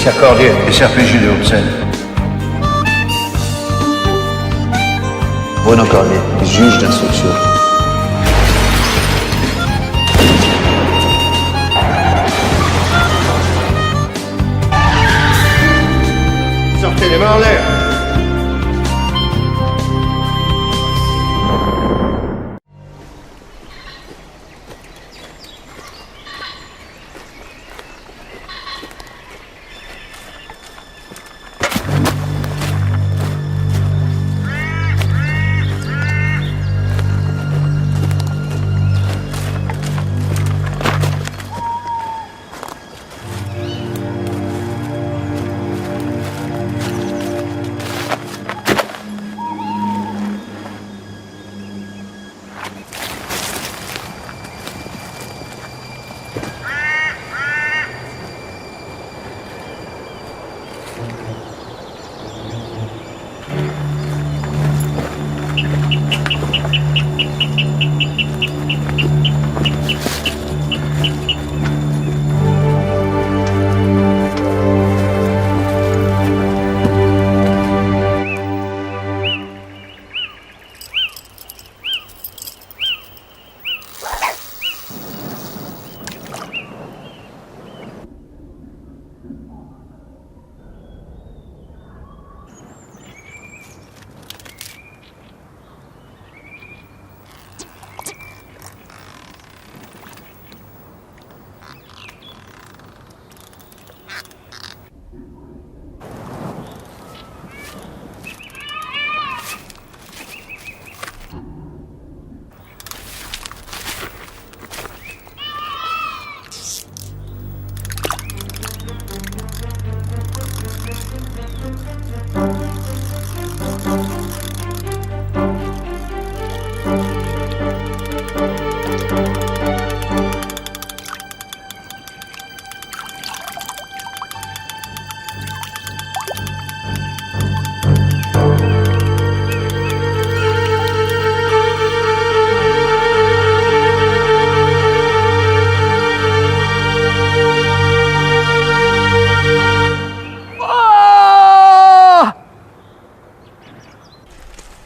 Commissaire Cordier, SRPJ de Haute-Seine. Bruno Cordier, juge d'instruction. Sortez les mains en l'air.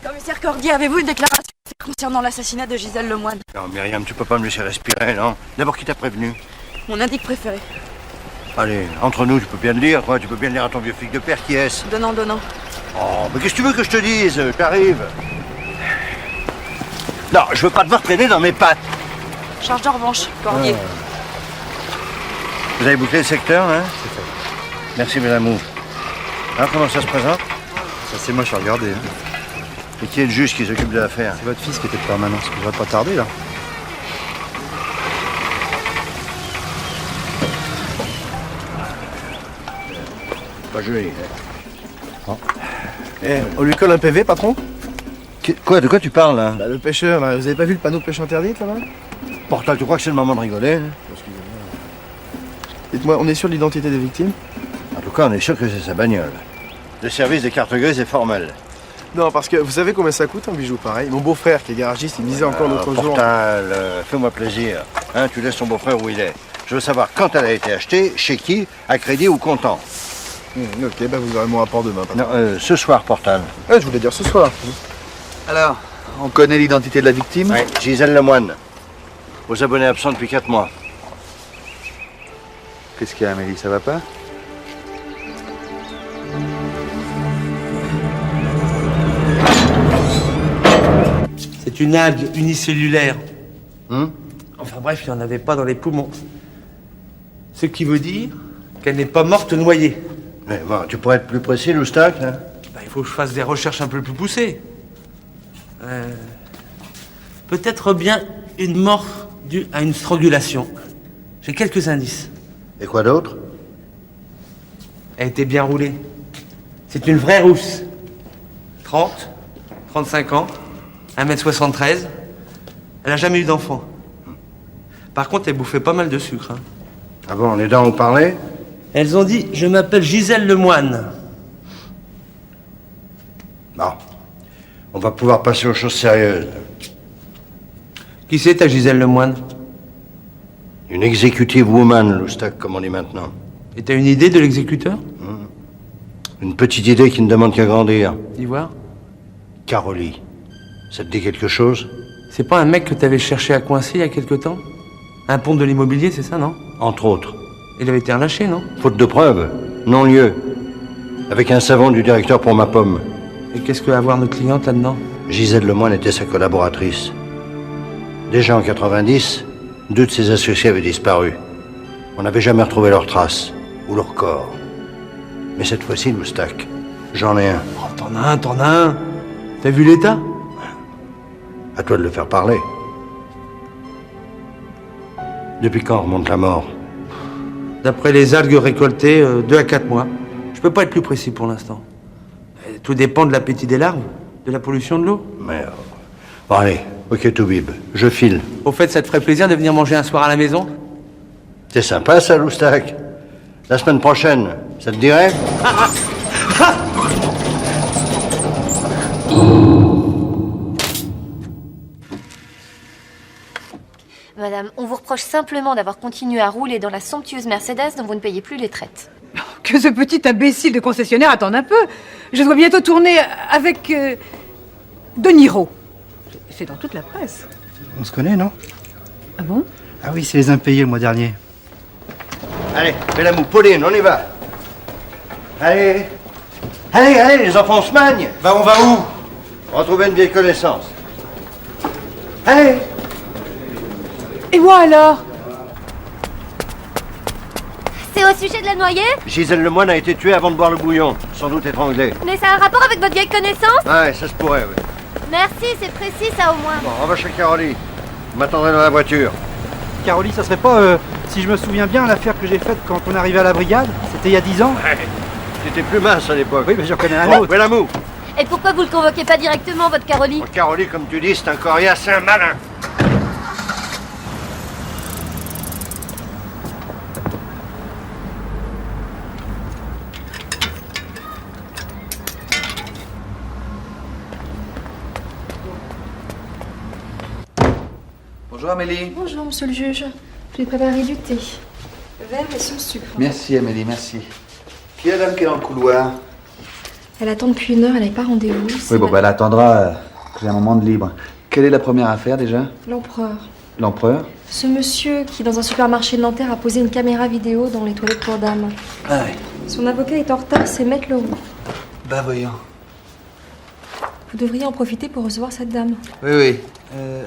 Commissaire Cordier, avez-vous une déclaration concernant l'assassinat de Gisèle Lemoine? Non, Myriam, tu peux pas me laisser respirer, non? D'abord, qui t'a prévenu? Mon indique préféré. Allez, entre nous, tu peux bien le dire, quoi. Tu peux bien le dire à ton vieux flic de père, qui est-ce? Donnant. Oh, mais qu'est-ce que tu veux que je te dise? J'arrive. Non, je veux pas te voir traîner dans mes pattes. Charge de revanche, Cordier. Vous avez bouclé le secteur, hein? C'est fait. Merci, mes amours. Alors, comment ça se présente? Ça, c'est moi, je suis regardé. Hein. Et qui est le juge qui s'occupe de l'affaire? C'est votre fils qui était de permanence. Je devrais pas tarder, là. Pas joli. On lui colle un PV, patron? Quoi, de quoi tu parles, là? Bah, le pêcheur, là, vous avez pas vu le panneau de pêche interdite, là-bas? Portal, tu crois que c'est le moment de rigoler, hein? Dites-moi, on est sûr de l'identité des victimes? En tout cas, on est sûr que c'est sa bagnole. Le service des cartes grises est formel. Non, parce que vous savez combien ça coûte un bijou pareil? Mon beau-frère, qui est garagiste, il me disait encore l'autre jour... Portal, fais-moi plaisir. Hein, tu laisses ton beau-frère où il est. Je veux savoir quand elle a été achetée, chez qui, à crédit ou comptant. Ok, bah vous aurez mon rapport demain, patron. Non, ce soir, Portal. Ouais, je voulais dire ce soir. Alors, on connaît l'identité de la victime? Oui, Gisèle Lemoine. Aux abonnés absents depuis 4 mois. Qu'est-ce qu'il y a, Amélie, ça va pas? C'est une algue unicellulaire. Hum? Enfin bref, il n'y en avait pas dans les poumons. Ce qui veut dire qu'elle n'est pas morte noyée. Mais bon, tu pourrais être plus précis, Loustac, là? Ben, il faut que je fasse des recherches un peu plus poussées. Peut-être bien une mort due à une strangulation. J'ai quelques indices. Et quoi d'autre? Elle était bien roulée. C'est une vraie rousse. 30, 35 ans, 1m73. Elle n'a jamais eu d'enfant. Par contre, elle bouffait pas mal de sucre. Hein. Ah bon, les dents ont parlé? Elles ont dit « Je m'appelle Gisèle Lemoine ». Bon. On va pouvoir passer aux choses sérieuses. Qui c'est ta Gisèle Lemoine? Une executive woman, Loustac, comme on dit maintenant. Et t'as une idée de l'exécuteur? Une petite idée qui ne demande qu'à grandir. Dis voir. Caroli, ça te dit quelque chose? C'est pas un mec que t'avais cherché à coincer il y a quelque temps? Un pont de l'immobilier, c'est ça, non? Entre autres. Il avait été relâché, non? Faute de preuves, non-lieu. Avec un savon du directeur pour ma pomme. Et qu'est-ce que va voir notre cliente là-dedans? Gisèle Lemoine était sa collaboratrice. Déjà en 90, 2 de ses associés avaient disparu. On n'avait jamais retrouvé leurs traces, ou leur corps. Mais cette fois-ci, Loustak, j'en ai un. Oh, t'en as un. T'as vu l'état? À toi de le faire parler. Depuis quand remonte la mort? D'après les algues récoltées, 2 à 4 mois. Je peux pas être plus précis pour l'instant. Tout dépend de l'appétit des larves, de la pollution de l'eau. Merde. Bon allez, ok Toubib, je file. Au fait, ça te ferait plaisir de venir manger un soir à la maison? C'est sympa ça, Loustak. La semaine prochaine, ça te dirait? Madame, on vous reproche simplement d'avoir continué à rouler dans la somptueuse Mercedes dont vous ne payez plus les traites. Que ce petit imbécile de concessionnaire attende un peu. Je dois bientôt tourner avec De Niro. C'est dans toute la presse. On se connaît, non? Ah bon? Ah oui, c'est les impayés le mois dernier. Allez, fais la moue, Pauline, on y va. Allez. Allez, les enfants, on se magne. On va où? Retrouver une vieille connaissance. Allez. Et moi alors? C'est au sujet de la noyée? Gisèle Lemoine a été tuée avant de boire le bouillon, sans doute étranglée. Mais ça a un rapport avec votre vieille connaissance? Ouais, ça se pourrait, oui. Merci, c'est précis ça au moins. Bon, on va chez Caroli. Vous m'attendrez dans la voiture. Caroli, ça serait pas, si je me souviens bien, l'affaire que j'ai faite quand on est arrivé à la brigade? C'était il y a 10 ans? Ouais. J'étais plus mince à l'époque. Oui, mais j'en connais un Bon, autre. fais la moue. Et pourquoi vous le convoquez pas directement, votre Caroli? Bon, Caroli, comme tu dis, c'est un coriace, c'est un malin. Bonjour Amélie. Bonjour, monsieur le juge. Je vais préparer du thé. Verre et sans sucre. Merci Amélie, merci. Qui est la dame qui est dans le couloir? Elle attend depuis 1 heure, elle n'avait pas rendez-vous. Oui, bon, bah, elle attendra que j'ai un moment de libre. Quelle est la première affaire déjà? L'empereur. L'empereur? Ce monsieur qui, dans un supermarché de Nanterre, a posé une caméra vidéo dans les toilettes pour dames. Ah oui. Son avocat est en retard, c'est Maître Leroux. Bah voyons. Vous devriez en profiter pour recevoir cette dame. Oui, oui.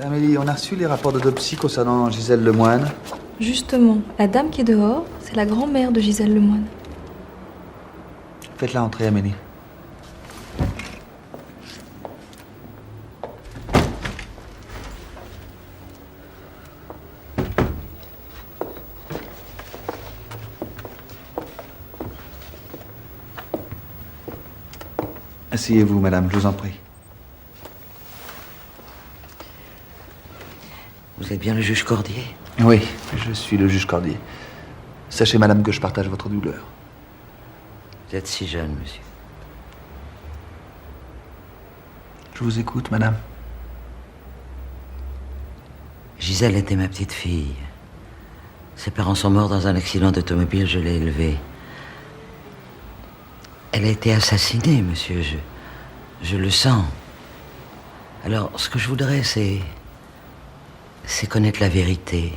Amélie, on a reçu les rapports d'autopsie concernant Gisèle Lemoine. Justement, la dame qui est dehors, c'est la grand-mère de Gisèle Lemoine. Faites-la entrer, Amélie. Asseyez-vous, madame, je vous en prie. Vous êtes bien le juge Cordier? Oui, je suis le juge Cordier. Sachez, madame, que je partage votre douleur. Vous êtes si jeune, monsieur. Je vous écoute, madame. Gisèle était ma petite fille. Ses parents sont morts dans un accident d'automobile, je l'ai élevée. Elle a été assassinée, monsieur, je le sens. Alors, ce que je voudrais, c'est connaître la vérité.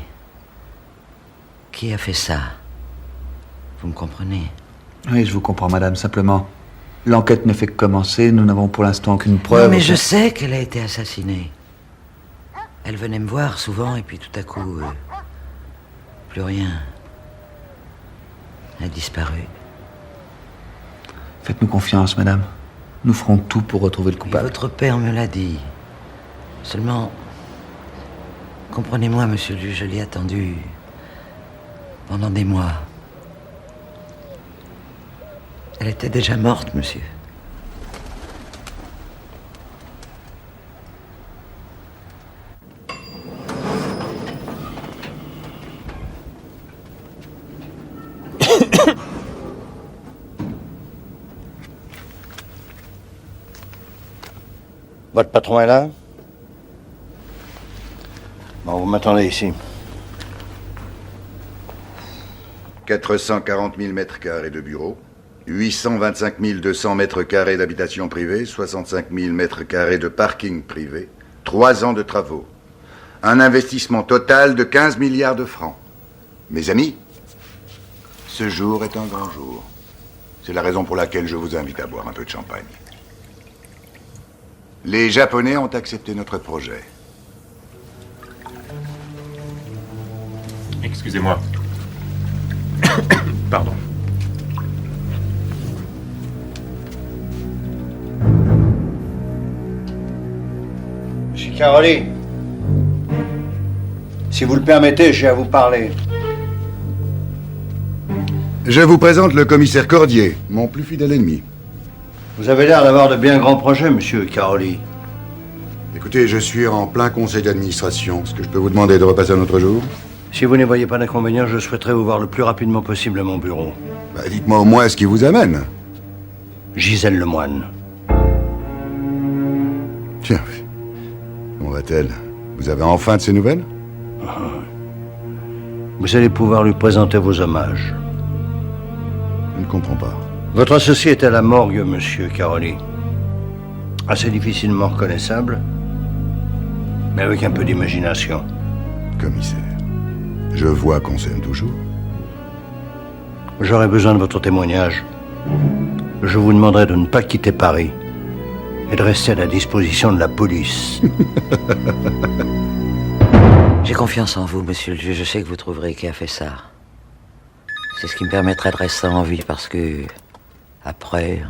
Qui a fait ça? Vous me comprenez? Oui, je vous comprends, madame. Simplement, l'enquête ne fait que commencer. Nous n'avons pour l'instant aucune preuve. Non, mais je sais qu'elle a été assassinée. Elle venait me voir souvent, et puis tout à coup, plus rien. Elle a disparu. Faites-nous confiance, madame. Nous ferons tout pour retrouver le coupable. Votre père me l'a dit. Seulement, comprenez-moi, monsieur le juge, je l'ai attendu pendant des mois. Elle était déjà morte, monsieur. Votre patron est là? Bon, vous m'attendez ici. 440 000 mètres carrés de bureaux, 825 200 mètres carrés d'habitation privée, 65 000 mètres carrés de parking privé, 3 ans de travaux. Un investissement total de 15 milliards de francs. Mes amis, ce jour est un grand jour. C'est la raison pour laquelle je vous invite à boire un peu de champagne. Les Japonais ont accepté notre projet. Excusez-moi. Pardon. Monsieur Caroli, si vous le permettez, j'ai à vous parler. Je vous présente le commissaire Cordier, mon plus fidèle ennemi. Vous avez l'air d'avoir de bien grands projets, monsieur Caroli. Écoutez, je suis en plein conseil d'administration. Est-ce que je peux vous demander de repasser un autre jour? Si vous n'y voyez pas d'inconvénient, je souhaiterais vous voir le plus rapidement possible à mon bureau. Dites-moi au moins ce qui vous amène. Gisèle Lemoine. Tiens, comment va-t-elle? Vous avez enfin de ses nouvelles? Vous allez pouvoir lui présenter vos hommages. Je ne comprends pas. Votre associé est à la morgue, monsieur Caroli. Assez difficilement reconnaissable, mais avec un peu d'imagination. Commissaire, je vois qu'on s'aime toujours. J'aurai besoin de votre témoignage. Je vous demanderai de ne pas quitter Paris et de rester à la disposition de la police. J'ai confiance en vous, monsieur le juge. Je sais que vous trouverez qui a fait ça. C'est ce qui me permettrait de rester en vie parce que... après...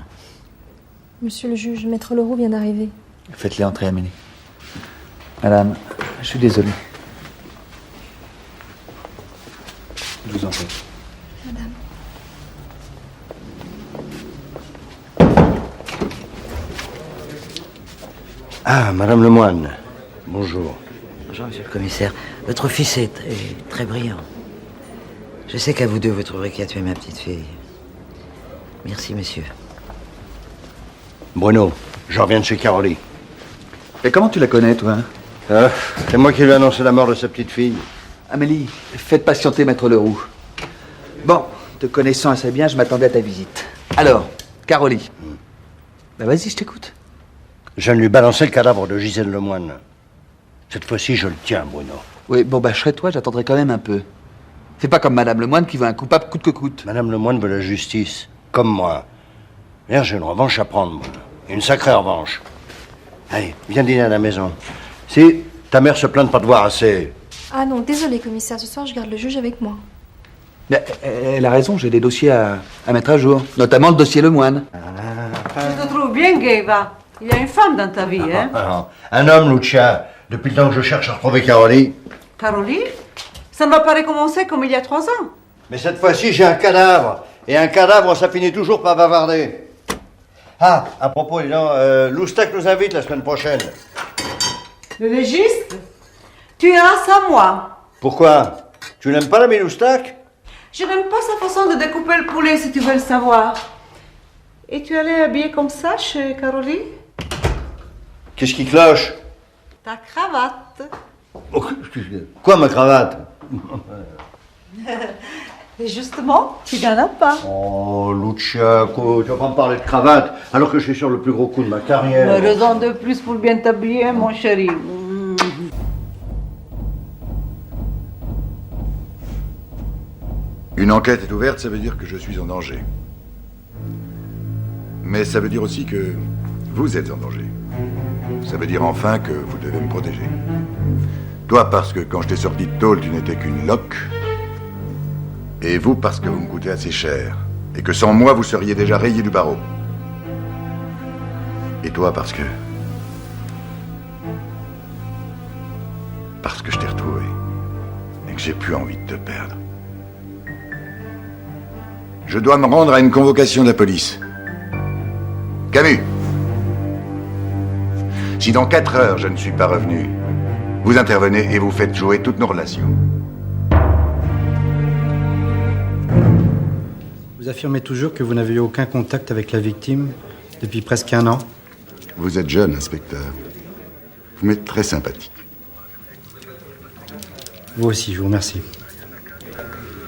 Monsieur le juge, Maître Leroux vient d'arriver. Faites-les entrer, Amélie. Madame, je suis désolé. Je vous en prie. Madame. Ah, Madame Lemoine. Bonjour. Bonjour, monsieur le commissaire. Votre fils est très brillant. Je sais qu'à vous deux, vous trouverez qui a tué ma petite fille. Merci, monsieur. Bruno, je reviens de chez Caroli. Et comment tu la connais, toi? C'est moi qui lui ai annoncé la mort de sa petite fille. Amélie, faites patienter Maître Leroux. Bon, te connaissant assez bien, je m'attendais à ta visite. Alors, Caroli. Bah vas-y, je t'écoute. Je viens de lui balancer le cadavre de Gisèle Lemoine. Cette fois-ci, je le tiens, Bruno. Oui, bon, bah je serais toi, j'attendrai quand même un peu. Fais pas comme Madame Lemoine qui veut un coupable coûte que coûte. Madame Lemoine veut la justice, comme moi. D'ailleurs, j'ai une revanche à prendre, moi. Une sacrée revanche. Allez, viens dîner à la maison. Si ta mère se plaint de pas te voir assez... Ah non, désolé, commissaire. Ce soir, je garde le juge avec moi. Mais elle a raison, j'ai des dossiers à mettre à jour. Notamment le dossier Lemoine. Je te trouve bien, Gaiva. Il y a une femme dans ta vie, hein? Un homme, Lucia. Depuis le temps que je cherche à retrouver Caroli. Caroli? Ça ne va pas recommencer comme il y a 3 ans. Mais cette fois-ci, j'ai un cadavre. Et un cadavre, ça finit toujours par bavarder. Ah, à propos, dis donc, Loustak nous invite la semaine prochaine. Le légiste? Tu iras sans moi. Pourquoi? Tu n'aimes pas l'ami Loustak? Je n'aime pas sa façon de découper le poulet, si tu veux le savoir. Et tu allais habillé comme ça chez Caroli? Qu'est-ce qui cloche? Ta cravate. Quoi, ma cravate? Et justement, tu n'en as pas. Oh, Lucia, tu vas pas me parler de cravate alors que je suis sur le plus gros coup de ma carrière. Une raison de plus pour bien t'habiller, mon chéri. Une enquête est ouverte, ça veut dire que je suis en danger. Mais ça veut dire aussi que vous êtes en danger. Ça veut dire enfin que vous devez me protéger. Toi, parce que quand je t'ai sorti de tôle, tu n'étais qu'une loque. Et vous, parce que vous me coûtez assez cher. Et que sans moi, vous seriez déjà rayé du barreau. Et toi, parce que je t'ai retrouvé. Et que j'ai plus envie de te perdre. Je dois me rendre à une convocation de la police. Camus, si dans 4 heures je ne suis pas revenu, vous intervenez et vous faites jouer toutes nos relations. Vous affirmez toujours que vous n'avez eu aucun contact avec la victime depuis presque 1 an? Vous êtes jeune, inspecteur. Vous m'êtes très sympathique. Vous aussi, je vous remercie.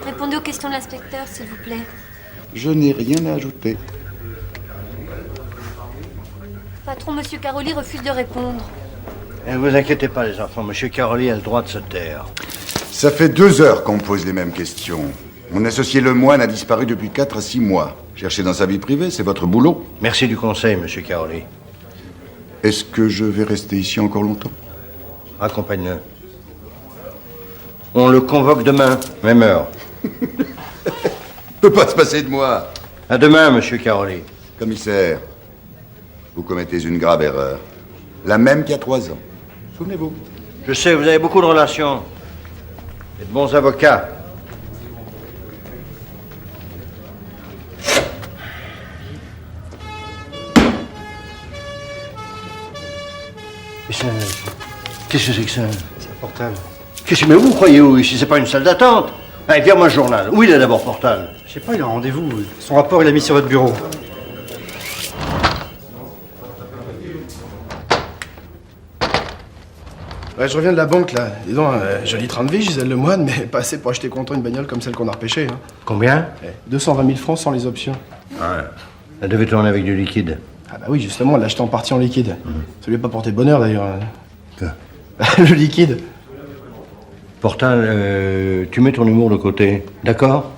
Faites pour répondez aux questions de l'inspecteur, s'il vous plaît. Je n'ai rien à ajouter. Patron, monsieur Caroli refuse de répondre. Ne vous inquiétez pas, les enfants. Monsieur Caroli a le droit de se taire. Ça fait 2 heures qu'on me pose les mêmes questions. Mon associé Lemoine a disparu depuis 4 à 6 mois. Cherchez dans sa vie privée, c'est votre boulot. Merci du conseil, monsieur Caroli. Est-ce que je vais rester ici encore longtemps? Accompagne-le. On le convoque demain, même heure. Peut pas se passer de moi. À demain, monsieur Caroli. Commissaire, vous commettez une grave erreur. La même qu'il y a 3 ans. Souvenez-vous. Je sais, vous avez beaucoup de relations. Et de bons avocats. Mais ça... Qu'est-ce que c'est que ça? C'est un portal. Mais vous croyez où ici? C'est pas une salle d'attente. Allez, viens-moi le journal. Où il est d'abord, Portal? Je sais pas, il a un rendez-vous. Son rapport, il l'a mis sur votre bureau. Ouais, je reviens de la banque, là. Dis donc, joli train de vie, Gisèle Lemoine, mais pas assez pour acheter contre une bagnole comme celle qu'on a repêchée. Hein. Combien? 220 000 francs sans les options. Ouais. Elle devait tourner avec du liquide. Ah bah oui, justement, elle l'a acheté en partie en liquide. Ça lui a pas porté bonheur, d'ailleurs. Quoi? Le liquide. Portal, tu mets ton humour de côté, d'accord?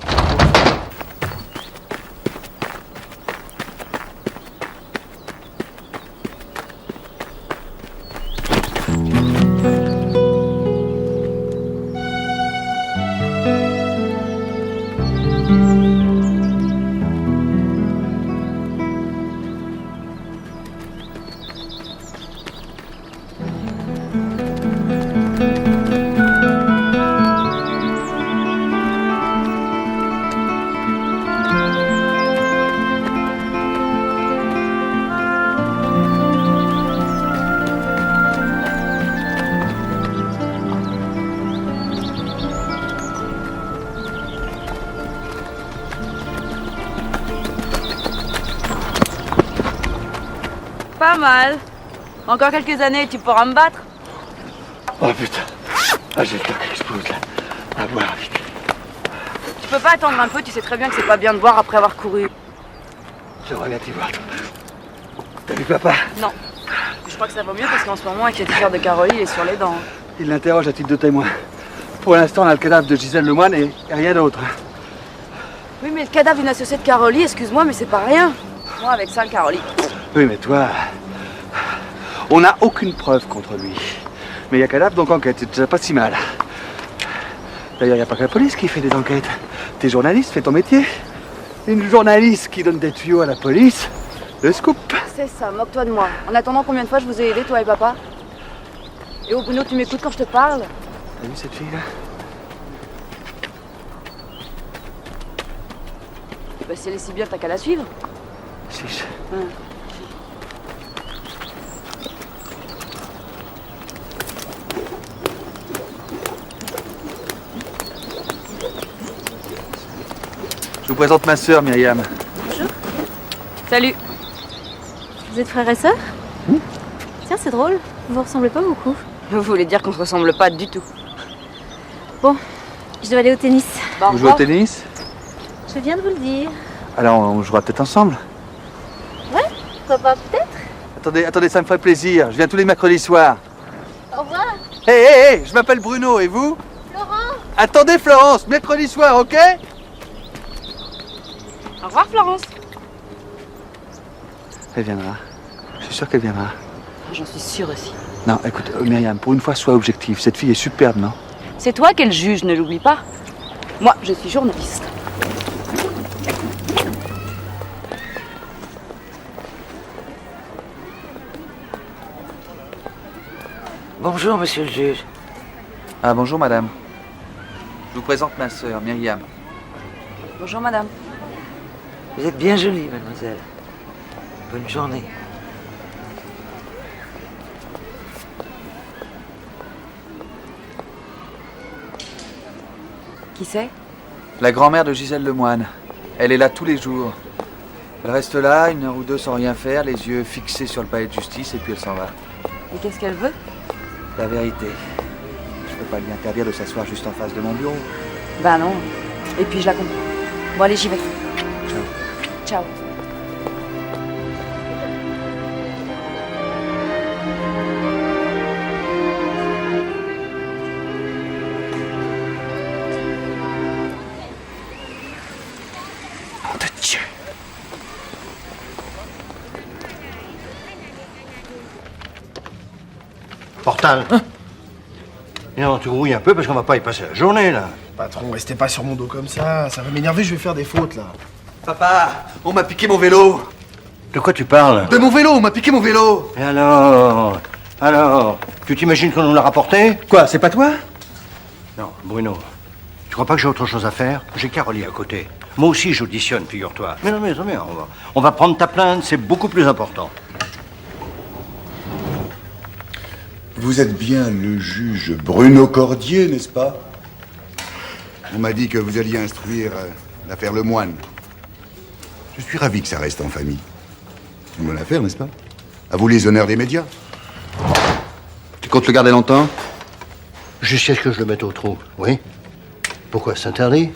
Pas mal. Encore quelques années et tu pourras me battre. Oh putain. Ah, j'ai le cœur qui explose là. À boire vite. Tu peux pas attendre un peu, tu sais très bien que c'est pas bien de boire après avoir couru. J'aimerais bien t'y voir. T'as vu papa? Non. Je crois que ça vaut mieux parce qu'en ce moment, avec les t-shirts de Caroli, il est sur les dents. Il l'interroge à titre de témoin. Pour l'instant, on a le cadavre de Gisèle Lemoine et rien d'autre. Oui, mais le cadavre d'une associée de Caroli, excuse-moi, mais c'est pas rien. Moi, avec ça, le Caroli. Oui, mais toi... On n'a aucune preuve contre lui. Mais il y a cadavre, donc enquête, c'est déjà pas si mal. D'ailleurs, il n'y a pas que la police qui fait des enquêtes. T'es journaliste, fais ton métier. Une journaliste qui donne des tuyaux à la police, le scoop. C'est ça, moque-toi de moi. En attendant, combien de fois je vous ai aidé, toi et papa? Et au Bruno, tu m'écoutes quand je te parle? T'as vu cette fille-là? Bah, si elle est si bien, t'as qu'à la suivre. Chiche. Je vous présente ma sœur, Myriam. Bonjour. Salut. Vous êtes frères et sœurs? Tiens, c'est drôle. Vous vous ressemblez pas beaucoup. Vous voulez dire qu'on se ressemble pas du tout. Bon, je dois aller au tennis. Bah, au Vous jouez au revoir. tennis? Je viens de vous le dire. Alors, on jouera peut-être ensemble. Ouais, pourquoi pas, peut-être? Attendez, ça me ferait plaisir. Je viens tous les mercredis soirs. Au revoir. Hé, je m'appelle Bruno, et vous? Florent. Attendez, Florence, mercredi soir, ok? Au revoir, Florence. Elle viendra. Je suis sûr qu'elle viendra. J'en suis sûre aussi. Non, écoute, Myriam, pour une fois, sois objective. Cette fille est superbe, non? C'est toi qu'elle juge, ne l'oublie pas. Moi, je suis journaliste. Bonjour, monsieur le juge. Ah, bonjour, madame. Je vous présente ma sœur, Myriam. Bonjour, madame. Vous êtes bien jolie, mademoiselle. Bonne journée. Qui c'est? La grand-mère de Gisèle Lemoine. Elle est là tous les jours. Elle reste là, 1 heure ou 2 sans rien faire, les yeux fixés sur le palais de justice, et puis elle s'en va. Et qu'est-ce qu'elle veut? La vérité. Je peux pas lui interdire de s'asseoir juste en face de mon bureau. Bah non. Et puis je la comprends. Bon, allez, j'y vais. Ciao. Nom de Dieu. Portal. Et non, tu rouilles un peu parce qu'on va pas y passer la journée, là. Patron, restez pas sur mon dos comme ça va m'énerver, je vais faire des fautes là. Papa, on m'a piqué mon vélo. De quoi tu parles? De mon vélo, on m'a piqué mon vélo. Et alors, tu t'imagines qu'on nous l'a rapporté? Quoi, c'est pas toi? Non, Bruno. Tu crois pas que j'ai autre chose à faire? J'ai Carolie à côté. Moi aussi, j'auditionne, figure-toi. Mais non, on va prendre ta plainte, c'est beaucoup plus important. Vous êtes bien le juge Bruno Cordier, n'est-ce pas? On m'a dit que vous alliez instruire l'affaire Lemoine. Je suis ravi que ça reste en famille. Une bonne affaire, n'est-ce pas? À vous les honneurs des médias. Tu comptes le garder longtemps? Jusqu'à ce que je le mette au trou, oui? Pourquoi, c'est interdit?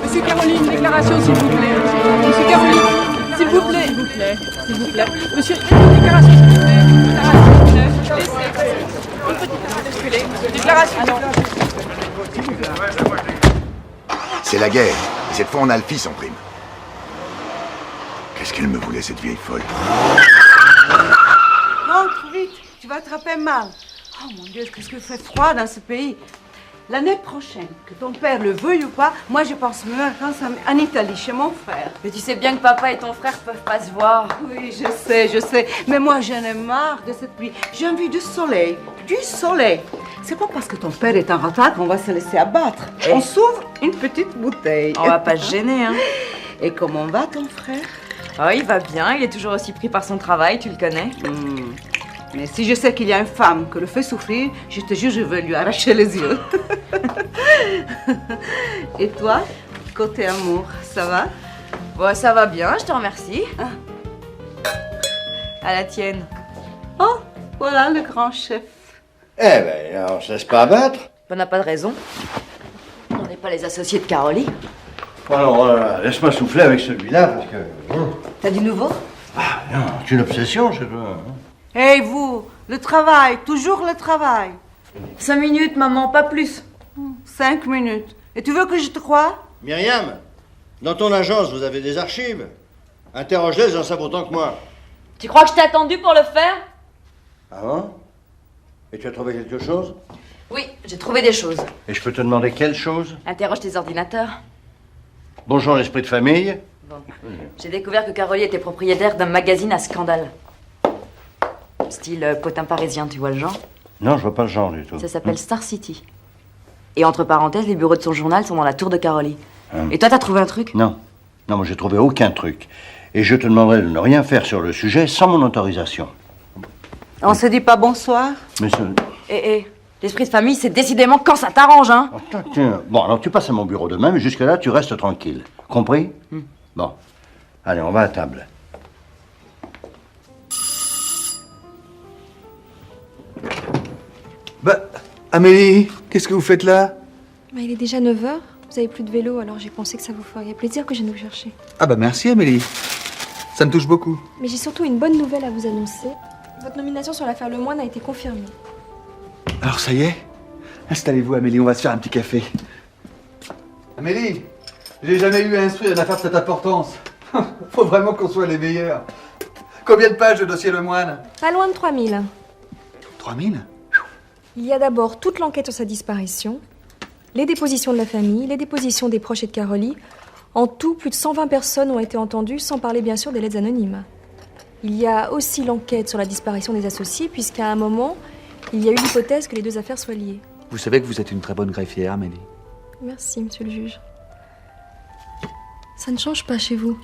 Monsieur Caroline, une déclaration, s'il vous plaît. Monsieur Caroline, s'il vous plaît. S'il vous plaît, s'il vous plaît. Monsieur, une déclaration, s'il vous plaît. Une déclaration. C'est la guerre. Et cette fois, on a le fils en prime. Qu'est-ce qu'elle me voulait, cette vieille folle? Rentre vite, tu vas attraper mal. Oh mon Dieu, qu'est-ce que fait froid dans ce pays. L'année prochaine, que ton père le veuille ou pas, moi je pense me vacances en Italie, chez mon frère. Mais tu sais bien que papa et ton frère peuvent pas se voir. Oui, je sais. Mais moi j'en ai marre de cette pluie. J'ai envie du soleil. Du soleil. C'est pas parce que ton père est en retard qu'on va se laisser abattre. On s'ouvre une petite bouteille. On va pas se gêner, hein. Et comment va ton frère? Oh, il va bien, il est toujours aussi pris par son travail, tu le connais. Mais si je sais qu'il y a une femme que le fait souffrir, je te jure, je vais lui arracher les yeux. Et toi, côté amour, ça va? Bon, ça va bien, je te remercie. À la tienne. Oh, voilà le grand chef. Eh ben, on se laisse pas abattre. On n'a pas de raison. On n'est pas les associés de Carolie. Alors, laisse-moi souffler avec celui-là, parce que... T'as du nouveau? Ah, non, c'est une obsession, je dois... Hey, vous, le travail, toujours le travail. 5 minutes, maman, pas plus. 5 minutes. Et tu veux que je te croie? Myriam, dans ton agence, vous avez des archives. Interroge-les, ils en savent autant que moi. Tu crois que je t'ai attendu pour le faire? Ah bon? Et tu as trouvé quelque chose? Oui, j'ai trouvé des choses. Et je peux te demander quelle chose? Interroge tes ordinateurs. Bonjour l'esprit de famille. Bon. J'ai découvert que Carolie était propriétaire d'un magazine à scandale. Style potin parisien, tu vois le genre? Non, je vois pas le genre du tout. Ça s'appelle Star City. Et entre parenthèses, les bureaux de son journal sont dans la tour de Carolie. Et toi, t'as trouvé un truc? Non. Non, moi j'ai trouvé aucun truc. Et je te demanderai de ne rien faire sur le sujet sans mon autorisation. On se dit pas bonsoir? Mais l'esprit de famille, c'est décidément quand ça t'arrange, hein? Tiens. Bon, alors tu passes à mon bureau demain, mais jusque-là, tu restes tranquille. Compris? Bon. Allez, on va à table. Bah, Amélie, qu'est-ce que vous faites là? Bah, il est déjà 9h. Vous avez plus de vélo, alors j'ai pensé que ça vous ferait plaisir que je vienne vous chercher. Ah bah merci Amélie. Ça me touche beaucoup. Mais j'ai surtout une bonne nouvelle à vous annoncer. Votre nomination sur l'affaire Lemoine a été confirmée. Alors ça y est? Installez-vous Amélie, on va se faire un petit café. Amélie, j'ai jamais eu à instruire une affaire de cette importance. Faut vraiment qu'on soit les meilleurs. Combien de pages de dossier Lemoine? Pas loin de 3000. 3000? Il y a d'abord toute l'enquête sur sa disparition, les dépositions de la famille, les dépositions des proches et de Carolie. En tout, plus de 120 personnes ont été entendues, sans parler bien sûr des lettres anonymes. Il y a aussi l'enquête sur la disparition des associés, puisqu'à un moment, il y a eu l'hypothèse que les deux affaires soient liées. Vous savez que vous êtes une très bonne greffière, Amélie. Merci, monsieur le juge. Ça ne change pas chez vous.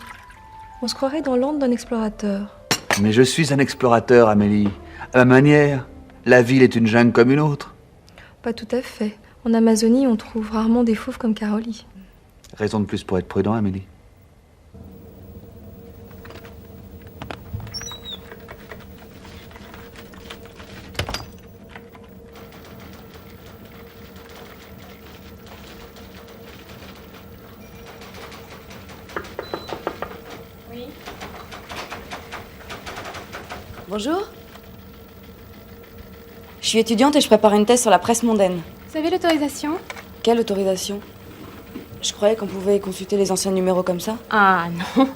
On se croirait dans l'antre d'un explorateur. Mais je suis un explorateur, Amélie. À ma manière, la ville est une jungle comme une autre. Pas tout à fait. En Amazonie, on trouve rarement des fauves comme Carolie. Raison de plus pour être prudent, Amélie. Bonjour. Je suis étudiante et je prépare une thèse sur la presse mondaine. Vous avez l'autorisation? Quelle autorisation? Je croyais qu'on pouvait consulter les anciens numéros comme ça. Ah non,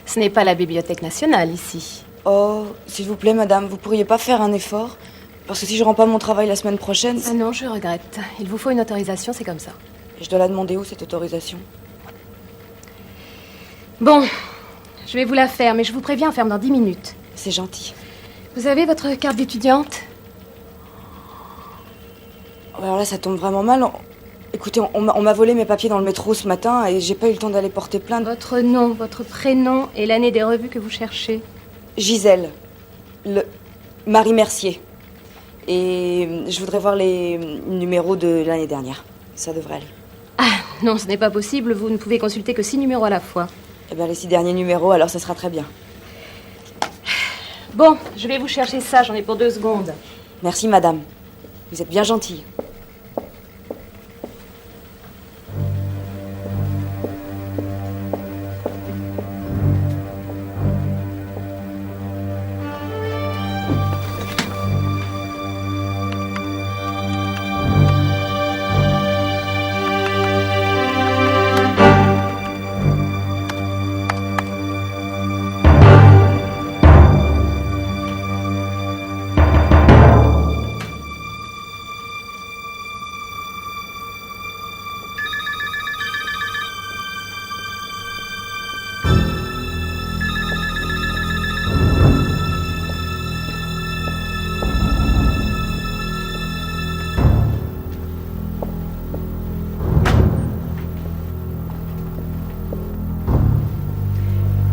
ce n'est pas la Bibliothèque nationale ici. Oh, s'il vous plaît, madame, vous pourriez pas faire un effort? Parce que si je rends pas mon travail la semaine prochaine... Ah non, je regrette. Il vous faut une autorisation, c'est comme ça. Je dois la demander où, cette autorisation? Bon, je vais vous la faire, mais je vous préviens, on ferme dans 10 minutes. C'est gentil. Vous avez votre carte d'étudiante? Alors là, ça tombe vraiment mal. Écoutez, on m'a volé mes papiers dans le métro ce matin et j'ai pas eu le temps d'aller porter plainte. Votre nom, votre prénom et l'année des revues que vous cherchez. Gisèle. Marie Mercier. Et je voudrais voir les numéros de l'année dernière. Ça devrait aller. Ah, non, ce n'est pas possible. Vous ne pouvez consulter que 6 numéros à la fois. Eh bien, les 6 derniers numéros, alors ça sera très bien. Bon, je vais vous chercher ça, j'en ai pour 2 secondes. Merci, madame. Vous êtes bien gentille.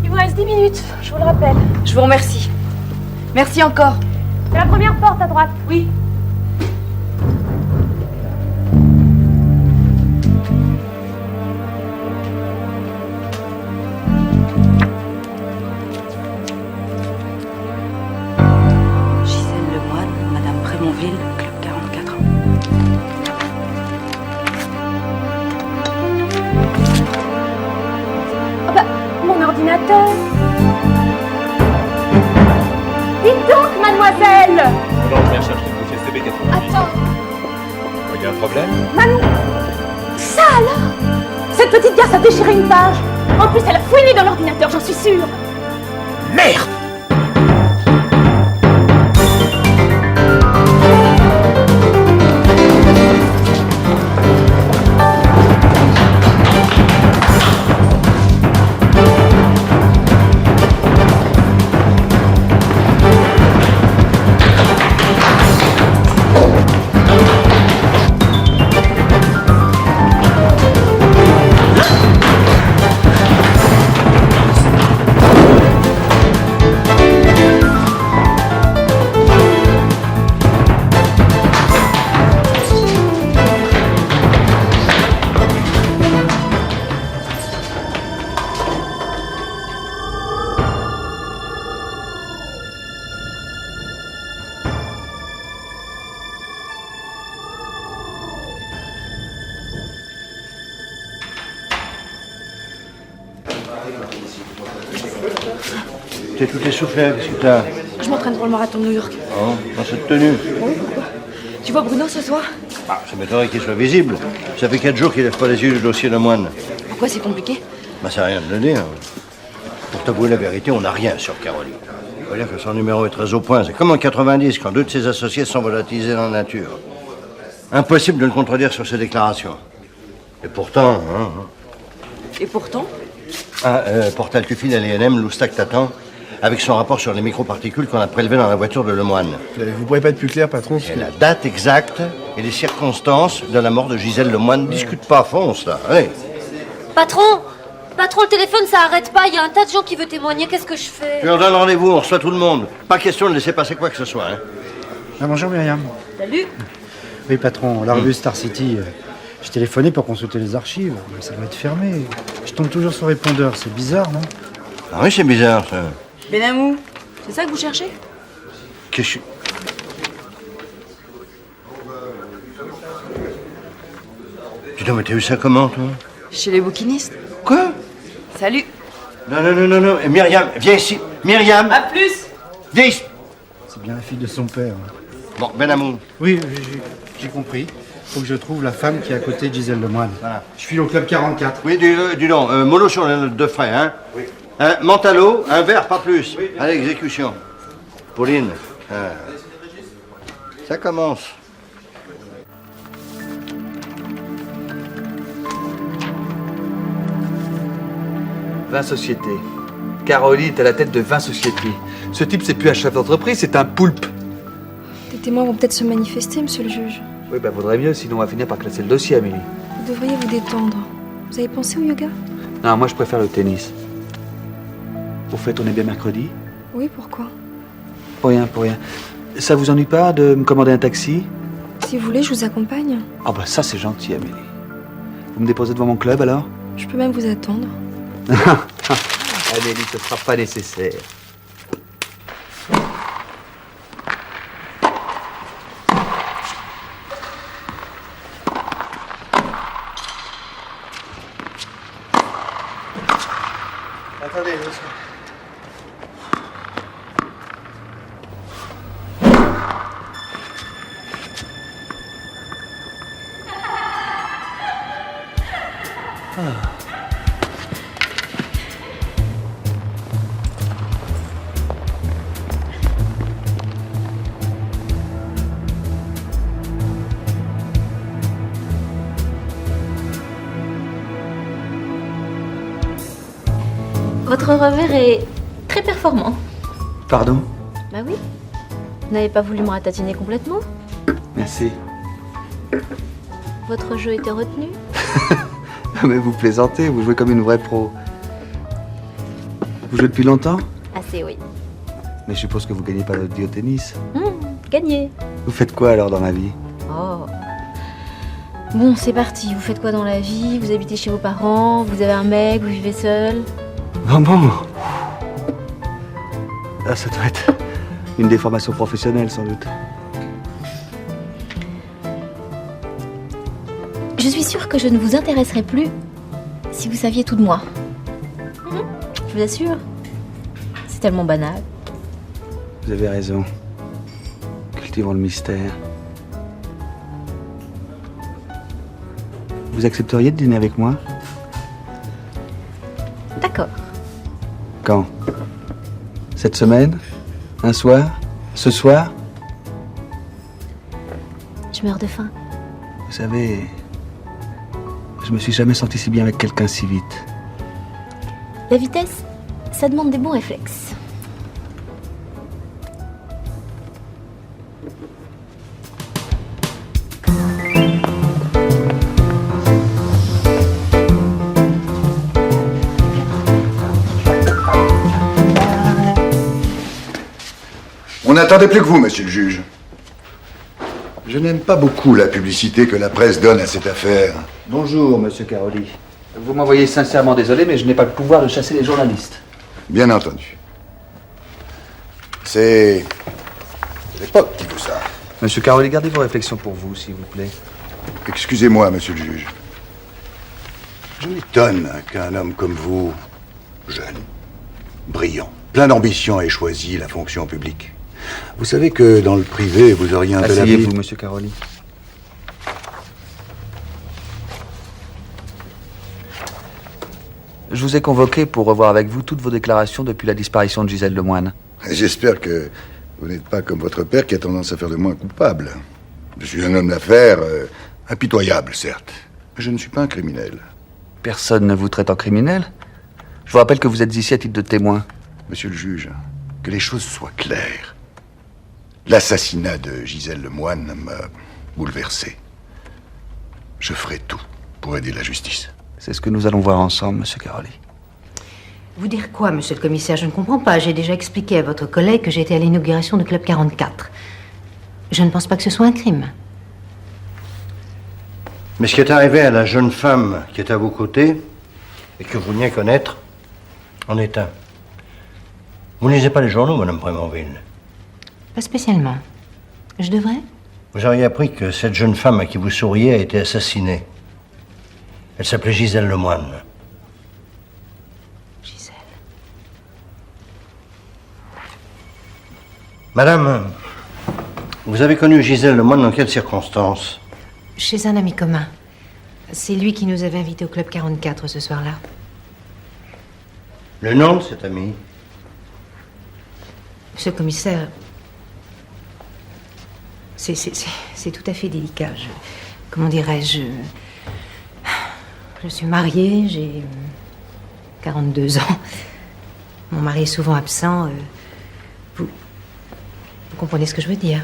Il vous reste 10 minutes, je vous le rappelle. Je vous remercie. Merci encore. C'est la première porte à droite. Oui. Gisèle Lemoine, Madame Prémonville, Club 44 ans. Oh bah, mon ordinateur. Dites donc, mademoiselle. Non, je viens chercher le CB 88. Attends. Il y a un problème? Manou. Ça alors? Cette petite garce a déchiré une page. En plus, elle a fouiné dans l'ordinateur, j'en suis sûre. Merde! T'es tout essoufflé, qu'est-ce que t'as? Je m'entraîne pour le marathon de New York. Oh, dans cette tenue? Oui, pourquoi? Tu vois Bruno ce soir? Ah, ça m'étonnerait qu'il soit visible. Ça fait 4 jours qu'il lève pas les yeux du dossier Lemoine. Pourquoi c'est compliqué? Bah, c'est rien de le dire. Pour t'avouer la vérité, on n'a rien sur Caroline. Il faut dire que son numéro est très au point. C'est comme en 90, quand 2 de ses associés sont volatilisés dans la nature. Impossible de le contredire sur ses déclarations. Et pourtant, Et pourtant? Portal Tufil à l'ENM, Loustak t'attend, avec son rapport sur les microparticules qu'on a prélevées dans la voiture de Lemoine. Vous pourriez pas être plus clair, patron? Et la date exacte et les circonstances de la mort de Gisèle Lemoine. Discute pas à fond, ça. Allez. Patron, le téléphone, ça arrête pas. Il y a un tas de gens qui veulent témoigner. Qu'est-ce que je fais? Tu leur donnes rendez-vous, on reçoit tout le monde. Pas question de laisser passer quoi que ce soit. Hein. Ah, bonjour Myriam. Salut. Oui, patron, la revue Star City. J'ai téléphoné pour consulter les archives, mais ça doit être fermé. Je tombe toujours sur répondeur, c'est bizarre, non? Ah oui, c'est bizarre, ça. Benamou, c'est ça que vous cherchez? Qu'est-ce que... Dis donc, mais t'as vu ça comment, toi? Chez les bouquinistes. Quoi? Salut. Non. Et Myriam, viens ici. Myriam. À plus. Viens ici. C'est bien la fille de son père. Bon, Benamou. Oui, j'ai compris. Faut que je trouve la femme qui est à côté de Gisèle Lemoine. Voilà. Je file au club 44. Oui, dis donc, mollo sur les notes de frais, hein? Oui. Mentalo, un verre, pas plus. Oui, à l'exécution. Pauline, ça commence. « 20 sociétés. Caroline est à la tête de 20 sociétés. Ce type, c'est plus un chef d'entreprise, c'est un poulpe. Les témoins vont peut-être se manifester, monsieur le juge. Oui, ben vaudrait mieux, sinon on va finir par classer le dossier, Amélie. Vous devriez vous détendre. Vous avez pensé au yoga? Non, moi je préfère le tennis. Au fait, on est bien mercredi? Oui, pourquoi? Pour rien, pour rien. Ça vous ennuie pas de me commander un taxi? Si vous voulez, je vous accompagne. Ah bah ça c'est gentil, Amélie. Vous me déposez devant mon club alors? Je peux même vous attendre. Amélie, ce sera pas nécessaire. Attendez, Votre revers est très performant. Pardon? Bah oui. Vous n'avez pas voulu me ratatiner complètement? Merci. Votre jeu était retenu? Mais vous plaisantez, vous jouez comme une vraie pro. Vous jouez depuis longtemps? Assez, oui. Mais je suppose que vous gagnez pas votre vie au tennis. Gagné. Vous faites quoi alors dans la vie? Oh. Bon, c'est parti. Vous faites quoi dans la vie? Vous habitez chez vos parents? Vous avez un mec? Vous vivez seul? Maman! Ah, ça doit être une déformation professionnelle, sans doute. Je suis sûre que je ne vous intéresserais plus si vous saviez tout de moi. Je vous assure. C'est tellement banal. Vous avez raison. Cultivons le mystère. Vous accepteriez de dîner avec moi? D'accord. Quand? Cette semaine? Un soir? Ce soir? Je meurs de faim. Vous savez, je me suis jamais senti si bien avec quelqu'un si vite. La vitesse, ça demande des bons réflexes. On n'attendait plus que vous, monsieur le juge. Je n'aime pas beaucoup la publicité que la presse donne à cette affaire. Bonjour, monsieur Caroli. Vous m'envoyez sincèrement désolé, mais je n'ai pas le pouvoir de chasser les journalistes. Bien entendu. C'est l'époque qui veut ça. Monsieur Caroli, gardez vos réflexions pour vous, s'il vous plaît. Excusez-moi, monsieur le juge. Je m'étonne qu'un homme comme vous, jeune, brillant, plein d'ambition, ait choisi la fonction publique. Vous savez que dans le privé, vous auriez un bel avenir. Asseyez-vous, monsieur Caroli. Je vous ai convoqué pour revoir avec vous toutes vos déclarations depuis la disparition de Gisèle Lemoine. J'espère que vous n'êtes pas comme votre père qui a tendance à faire de moi un coupable. Je suis un homme d'affaires, impitoyable, certes. Mais je ne suis pas un criminel. Personne ne vous traite en criminel. Je vous rappelle que vous êtes ici à titre de témoin. Monsieur le juge, que les choses soient claires. L'assassinat de Gisèle Lemoine m'a bouleversé. Je ferai tout pour aider la justice. C'est ce que nous allons voir ensemble, monsieur Caroli. Vous dire quoi, monsieur le commissaire? Je ne comprends pas. J'ai déjà expliqué à votre collègue que j'étais à l'inauguration du Club 44. Je ne pense pas que ce soit un crime. Mais ce qui est arrivé à la jeune femme qui est à vos côtés, et que vous veniez connaître, en est un. Vous ne lisez pas les journaux, madame Prémonville? Pas spécialement. Je devrais? Vous auriez appris que cette jeune femme à qui vous souriez a été assassinée. Elle s'appelait Gisèle Lemoine. Gisèle. Madame, vous avez connu Gisèle Lemoine dans quelles circonstances? Chez un ami commun. C'est lui qui nous avait invités au Club 44 ce soir-là. Le nom de cet ami? Monsieur le commissaire, c'est tout à fait délicat. Comment dirais-je? Je suis mariée, j'ai 42 ans. Mon mari est souvent absent. Vous comprenez ce que je veux dire?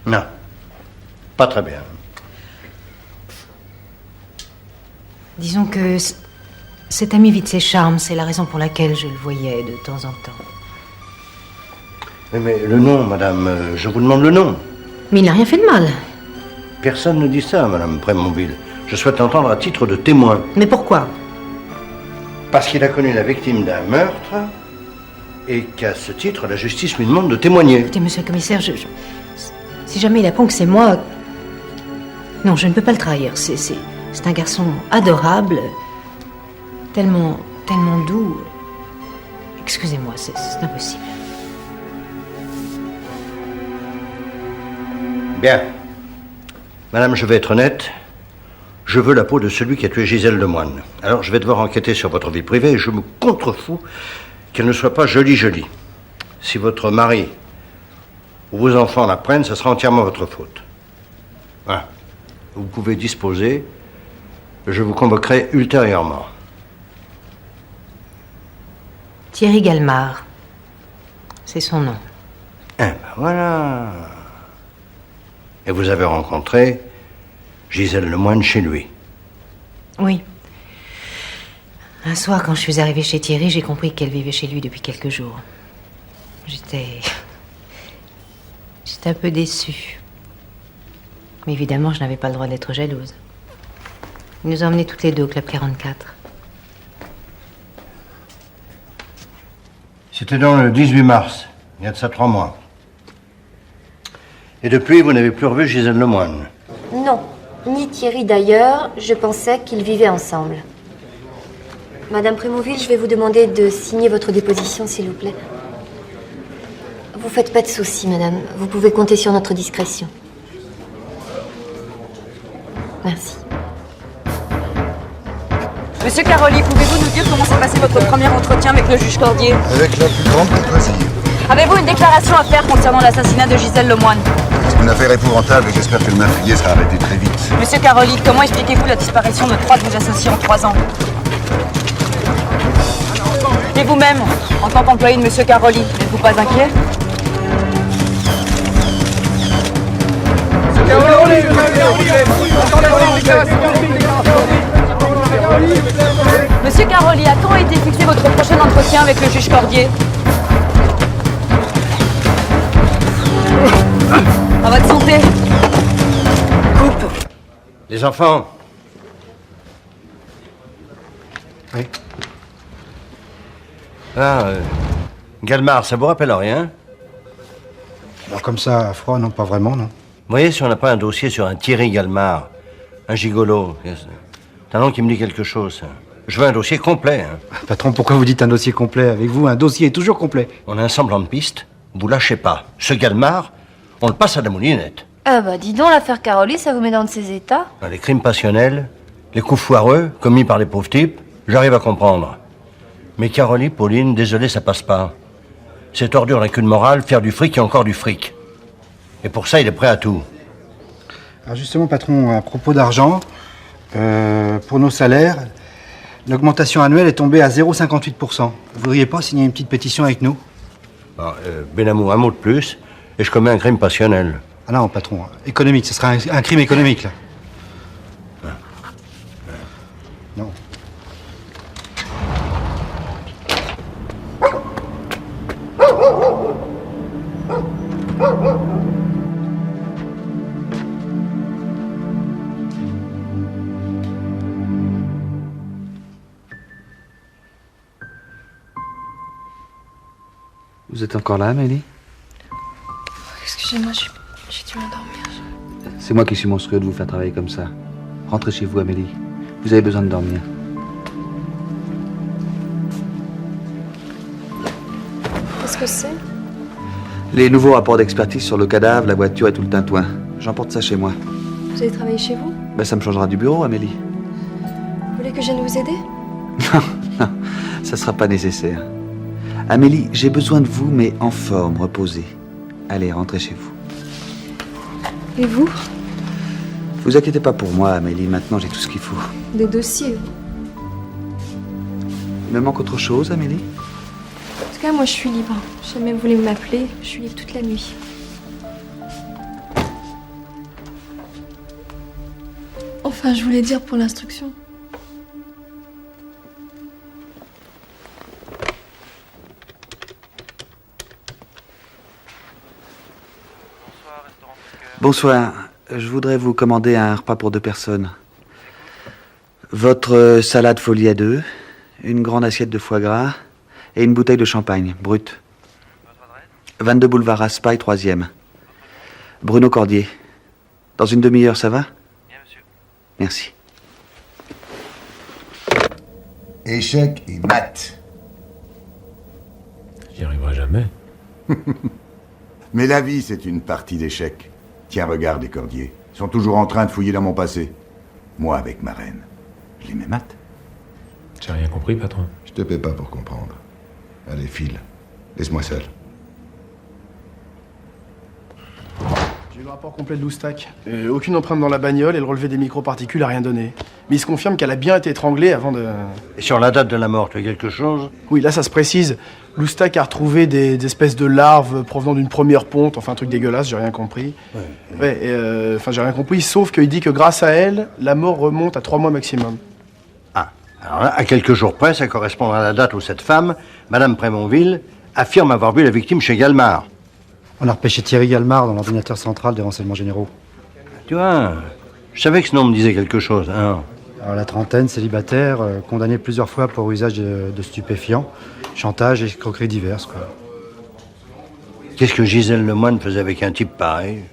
Non. Pas très bien. Disons que cet ami vit de ses charmes. C'est la raison pour laquelle je le voyais de temps en temps. Mais le nom, madame, je vous demande le nom. Mais il n'a rien fait de mal. Personne ne dit ça, madame Prémonville. Je souhaite entendre à titre de témoin. Mais pourquoi? Parce qu'il a connu la victime d'un meurtre et qu'à ce titre, la justice lui demande de témoigner. Écoutez, monsieur le commissaire, si jamais il apprend que c'est moi... Non, je ne peux pas le trahir. C'est un garçon adorable, tellement doux. Excusez-moi, c'est impossible. Bien. Madame, je vais être honnête. Je veux la peau de celui qui a tué Gisèle Lemoine. Alors, je vais devoir enquêter sur votre vie privée et je me contrefous qu'elle ne soit pas jolie. Si votre mari ou vos enfants l'apprennent, ce sera entièrement votre faute. Voilà. Vous pouvez disposer. Je vous convoquerai ultérieurement. Thierry Galmard. C'est son nom. Eh ben voilà. Et vous avez rencontré Gisèle Lemoine chez lui? Oui. Un soir, quand je suis arrivée chez Thierry, j'ai compris qu'elle vivait chez lui depuis quelques jours. J'étais un peu déçue. Mais évidemment, je n'avais pas le droit d'être jalouse. Il nous a emmenés toutes les deux au Club 44. C'était dans le 18 mars, il y a de ça 3 mois. Et depuis, vous n'avez plus revu Gisèle Lemoine? Non, ni Thierry d'ailleurs. Je pensais qu'ils vivaient ensemble. Madame Prémonville, je vais vous demander de signer votre déposition, s'il vous plaît. Vous faites pas de soucis, madame. Vous pouvez compter sur notre discrétion. Merci. Monsieur Caroli, pouvez-vous nous dire comment s'est passé votre premier entretien avec le juge Cordier? Avec la plus grande courtoisie. Avez-vous une déclaration à faire concernant l'assassinat de Gisèle Lemoine? C'est une affaire épouvantable et j'espère que le meurtrier sera arrêté très vite. Monsieur Caroli, comment expliquez-vous la disparition de 3 de vos associés en 3 ans? Et vous-même, en tant qu'employé de Monsieur Caroli, n'êtes-vous pas inquiet? Monsieur Caroli, à quand a été fixé votre prochain entretien avec le juge Cordier? À votre santé. Coupe. Les enfants. Oui. Ah, Galmard, ça vous rappelle rien? Alors comme ça, à froid, non, pas vraiment, non. Vous voyez, si on n'a pas un dossier sur un Thierry Galmard, un gigolo, c'est un nom qui me dit quelque chose, ça. Je veux un dossier complet. Hein. Patron, pourquoi vous dites un dossier complet? Avec vous, un dossier est toujours complet. On a un semblant de piste, vous lâchez pas. Ce Galmard, on le passe à la moulinette. Ah bah dis donc, l'affaire Caroli, ça vous met dans de ces états? Les crimes passionnels, les coups foireux commis par les pauvres types, j'arrive à comprendre. Mais Caroli, Pauline, désolé, ça passe pas. Cette ordure n'a qu'une morale, faire du fric et encore du fric. Et pour ça, il est prêt à tout. Alors justement, patron, à propos d'argent, pour nos salaires, l'augmentation annuelle est tombée à 0,58%. Vous voudriez pas signer une petite pétition avec nous? Benamou, un mot de plus, et je commets un crime passionnel. Ah non, patron, économique, ce sera un crime économique, là. Non. Vous êtes encore là, Amélie? Excusez-moi, j'ai dû m'endormir. C'est moi qui suis monstrueux de vous faire travailler comme ça. Rentrez chez vous, Amélie. Vous avez besoin de dormir. Qu'est-ce que c'est? Les nouveaux rapports d'expertise sur le cadavre, la voiture et tout le tintouin. J'emporte ça chez moi. Vous allez travailler chez vous? Ben, ça me changera du bureau, Amélie. Vous voulez que je vienne vous aider? Non, ça sera pas nécessaire. Amélie, j'ai besoin de vous, mais en forme, reposée. Allez, rentrez chez vous. Et vous? Vous inquiétez pas pour moi, Amélie. Maintenant, j'ai tout ce qu'il faut. Des dossiers. Il me manque autre chose, Amélie? En tout cas, moi, je suis libre. Si jamais vous voulez m'appeler, je suis libre toute la nuit. Enfin, je voulais dire pour l'instruction. Bonsoir. Je voudrais vous commander un repas pour 2 personnes. Votre salade folie à 2, une grande assiette de foie gras et une bouteille de champagne, brut. 22 boulevard Raspail, 3e. Bruno Cordier. Dans une demi-heure, ça va? Bien, monsieur. Merci. Échec et mat. J'y arriverai jamais. Mais la vie, c'est une partie d'échecs. Tiens, regarde les Cordiers. Ils sont toujours en train de fouiller dans mon passé. Moi, avec ma reine, je les mets mat. J'ai rien compris, patron. Je te paie pas pour comprendre. Allez, file. Laisse-moi seul. J'ai eu le rapport complet de l'Oustak. Aucune empreinte dans la bagnole et le relevé des microparticules a rien donné. Mais il se confirme qu'elle a bien été étranglée avant de... Et sur la date de la mort, tu as quelque chose? Oui, là, ça se précise. L'Oustak a retrouvé des espèces de larves provenant d'une première ponte. Enfin, un truc dégueulasse, j'ai rien compris. Enfin, j'ai rien compris, sauf qu'il dit que grâce à elle, la mort remonte à 3 mois maximum. Ah, alors là, à quelques jours près, ça correspondra à la date où cette femme, Madame Prémonville, affirme avoir vu la victime chez Galmard. On a repêché Thierry Galmard dans l'ordinateur central des renseignements généraux. Tu vois, je savais que ce nom me disait quelque chose. Hein. Alors, la trentaine, célibataire, condamné plusieurs fois pour usage de stupéfiants, chantage et escroqueries diverses, quoi. Qu'est-ce que Gisèle Lemoine faisait avec un type pareil?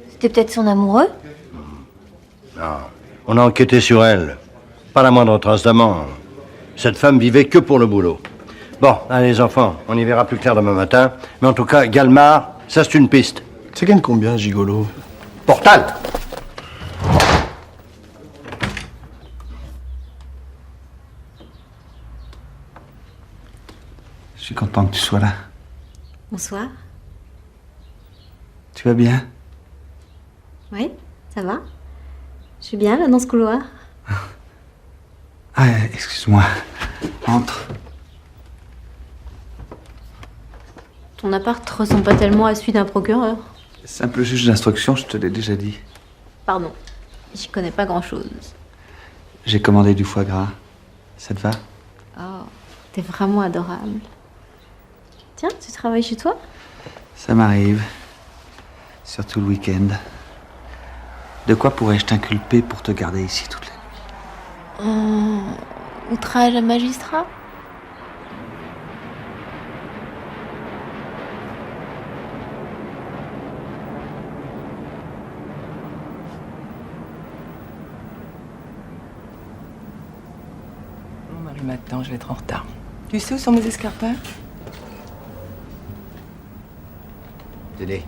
C'était peut-être son amoureux? Non, on a enquêté sur elle. Pas la moindre trace d'amant. Cette femme vivait que pour le boulot. Bon, allez les enfants, on y verra plus clair demain matin. Mais en tout cas, Galmard, ça c'est une piste. Ça gagne combien, gigolo? Portal! Je suis content que tu sois là. Bonsoir. Tu vas bien? Oui, ça va? Je suis bien là dans ce couloir. Ah, excuse-moi. Entre. Ton appart ressemble pas tellement à celui d'un procureur. Simple juge d'instruction, je te l'ai déjà dit. Pardon, j'y connais pas grand-chose. J'ai commandé du foie gras. Ça te va? Oh, t'es vraiment adorable. Tiens, tu travailles chez toi? Ça m'arrive. Surtout le week-end. De quoi pourrais-je t'inculper pour te garder ici toute la nuit? Outrage à magistrat? Le matin, je vais être en retard. Tu sais où sont mes escarpins? Tenez.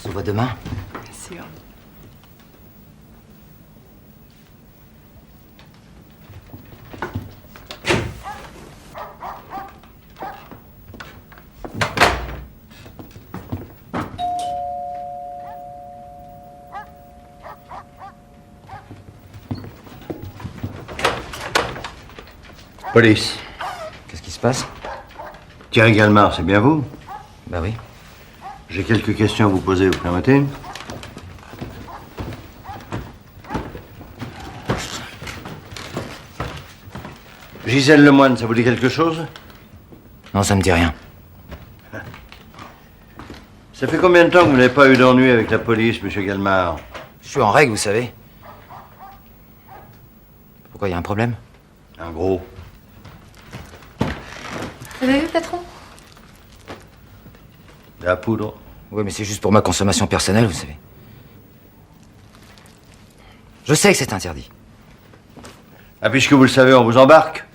On se voit demain. Bien sûr. Police. Qu'est-ce qui se passe? Thierry Galmard, c'est bien vous? Bah oui. J'ai quelques questions à vous poser, vous permettez? Gisèle Lemoine, ça vous dit quelque chose? Non, ça me dit rien. Ça fait combien de temps que vous n'avez pas eu d'ennui avec la police, monsieur Galmard? Je suis en règle, vous savez. Pourquoi, il y a un problème? Un gros. Vous avez vu, patron? De la poudre. Oui, mais c'est juste pour ma consommation personnelle, vous savez. Je sais que c'est interdit. Ah, puisque vous le savez, on vous embarque.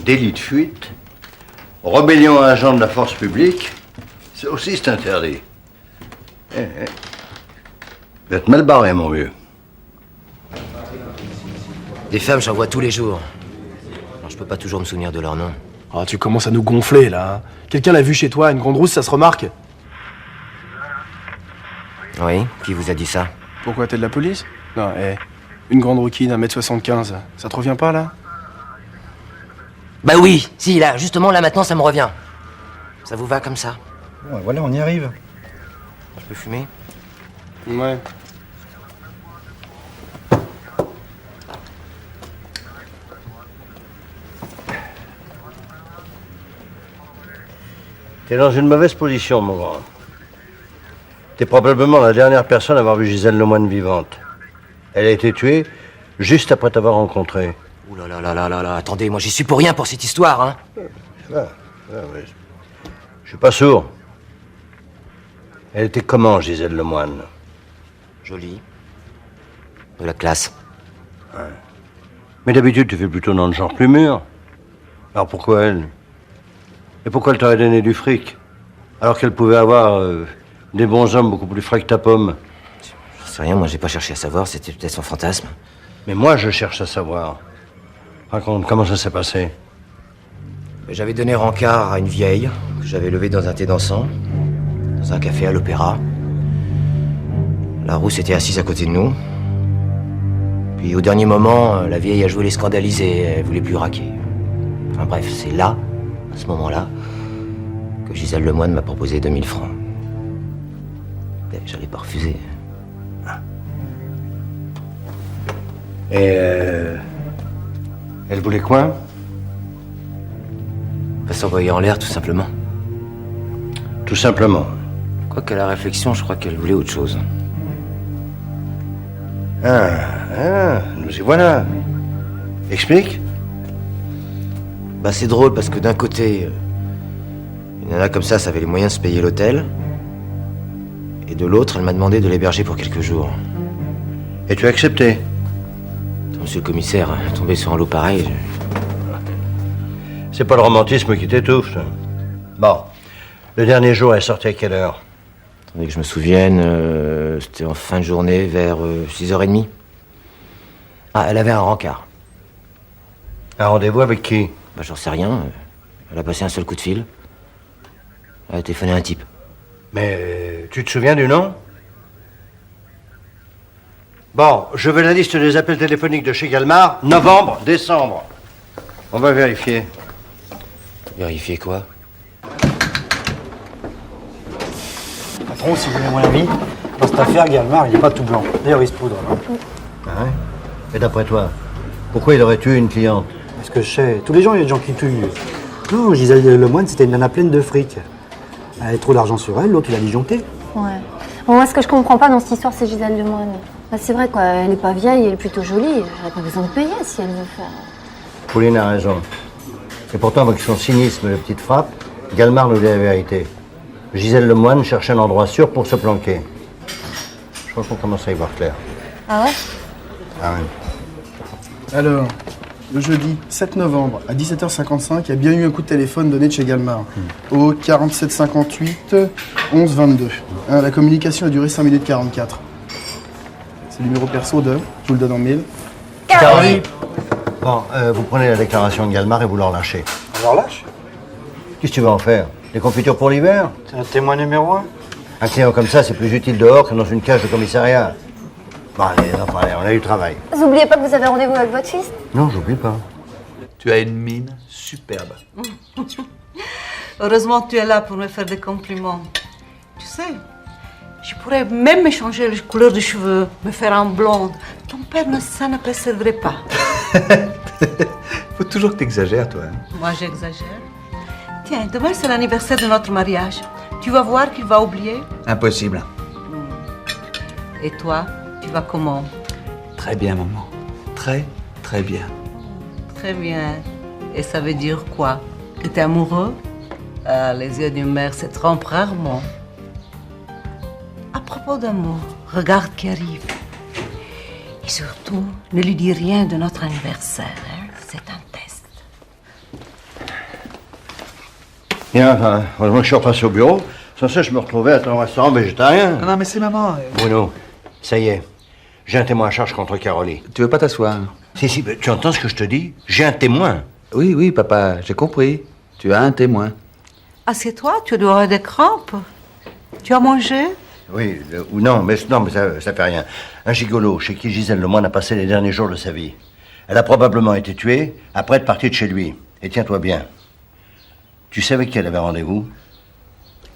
Délit de fuite, rébellion à agent de la force publique, c'est aussi c'est interdit. Vous êtes mal barré, mon vieux. Des femmes, j'en vois tous les jours. Alors, je peux pas toujours me souvenir de leur nom. Oh, tu commences à nous gonfler, là. Hein. Quelqu'un l'a vu chez toi, une grande rousse, ça se remarque? Oui, qui vous a dit ça? Pourquoi, t'es de la police? Non, une grande rouquine, 1m75, ça te revient pas, là? Bah oui, si, là, justement, là, maintenant, ça me revient. Ça vous va comme ça? Ouais, voilà, on y arrive. Je peux fumer? Ouais. T'es dans une mauvaise position, mon grand. T'es probablement la dernière personne à avoir vu Gisèle Lemoine vivante. Elle a été tuée juste après t'avoir rencontré. Ouh là là là là là là, attendez, moi j'y suis pour rien pour cette histoire, hein. Ouais. Je suis pas sourd. Elle était comment, Gisèle Lemoine? Jolie. De la classe. Ouais. Mais d'habitude, tu fais plutôt dans le genre plus mûr. Alors pourquoi elle? Et pourquoi elle t'aurait donné du fric? Alors qu'elle pouvait avoir des bons hommes beaucoup plus frais que ta pomme. Je sais rien, moi j'ai pas cherché à savoir, c'était peut-être son fantasme. Mais moi, je cherche à savoir. Raconte, comment ça s'est passé? J'avais donné rencard à une vieille que j'avais levée dans un thé dansant, dans un café à l'Opéra. La rousse était assise à côté de nous. Puis au dernier moment, la vieille a joué les scandalisés, elle voulait plus raquer. Enfin bref, c'est là, à ce moment-là, que Gisèle Lemoine m'a proposé 2000 francs. Mais j'allais pas refuser. Et elle voulait quoi? Pas s'envoyer en l'air, tout simplement. Tout simplement. Quoiqu'à la réflexion, je crois qu'elle voulait autre chose. Nous y voilà. Explique. Bah c'est drôle parce que d'un côté, une nana comme ça avait les moyens de se payer l'hôtel. Et de l'autre, elle m'a demandé de l'héberger pour quelques jours. Et tu as accepté? Monsieur le commissaire, tomber sur un lot pareil... C'est pas le romantisme qui t'étouffe. Bon. Le dernier jour, elle est sortie à quelle heure? Attendez que je me souvienne, c'était en fin de journée, vers 6h30. Ah, elle avait un rencard. Un rendez-vous avec qui? Bah j'en sais rien. Elle a passé un seul coup de fil. Elle a téléphoné à un type. Mais tu te souviens du nom? Bon, je veux la liste des appels téléphoniques de chez Galmard, novembre, décembre. On va vérifier. Vérifier quoi? Patron, si vous voulez mon avis, dans cette affaire, Galmard, il n'est pas tout blanc. D'ailleurs, il se poudre. Ah ouais? Et d'après toi, pourquoi il aurait tué une cliente? Parce que je sais, tous les gens, il y a des gens qui tuent. Non, Gisèle Lemoine, c'était une nana pleine de fric. Elle avait trop d'argent sur elle, l'autre, il a disjoncté. Ouais. Bon, moi, ce que je comprends pas dans cette histoire, c'est Gisèle Lemoine. Bah, c'est vrai, quoi. Elle est pas vieille, elle est plutôt jolie. Elle a pas besoin de payer si elle veut faire. Pauline a raison. Et pourtant, avec son cynisme de petite frappe, Galmard nous dit la vérité. Gisèle Lemoine cherche un endroit sûr pour se planquer. Je crois qu'on commence à y voir clair. Ah ouais? Ah ouais. Alors, le jeudi 7 novembre à 17h55, il y a bien eu un coup de téléphone donné de chez Galmard. Au 47 58 11 22. La communication a duré 5 minutes 44. C'est le numéro perso de, je vous le donne en mille. Caroline. Bon, vous prenez la déclaration de Galmard et vous leur lâchez. On leur lâche? Qu'est-ce que tu vas en faire? Des confitures pour l'hiver? C'est un témoin numéro 1. Un client comme ça, c'est plus utile dehors que dans une cage de commissariat. Bon, allez, on a eu du travail. Vous oubliez pas que vous avez rendez-vous avec votre fils? Non, j'oublie pas. Tu as une mine superbe. Heureusement que tu es là pour me faire des compliments. Tu sais, Je pourrais même me changer la couleur de cheveux, me faire en blonde. Ton père, ça ne persévérerait pas. Faut toujours que t'exagères, toi. Moi, j'exagère. Tiens, demain, c'est l'anniversaire de notre mariage. Tu vas voir qu'il va oublier. Impossible. Et toi, tu vas comment? Très bien, maman. Très, très bien. Très bien. Et ça veut dire quoi? Que t'es amoureux? Ah, les yeux d'une mère se trompent rarement. À propos d'amour, regarde qui arrive. Et surtout, ne lui dis rien de notre anniversaire. Hein? C'est un test. Bien, enfin, heureusement que je suis repassé au bureau. Sans ça, je me retrouvais à un restaurant végétarien. Non, mais c'est maman. Bruno, ça y est. J'ai un témoin à charge contre Caroline. Tu veux pas t'asseoir? Si, mais tu entends ce que je te dis? J'ai un témoin. Oui, oui, papa, j'ai compris. Tu as un témoin. Assieds-toi, tu dois avoir des crampes. Tu as mangé? Oui, ou non, mais ça fait rien. Un gigolo chez qui Gisèle Lemoine a passé les derniers jours de sa vie. Elle a probablement été tuée après être partie de chez lui. Et tiens-toi bien. Tu savais avec qui elle avait rendez-vous?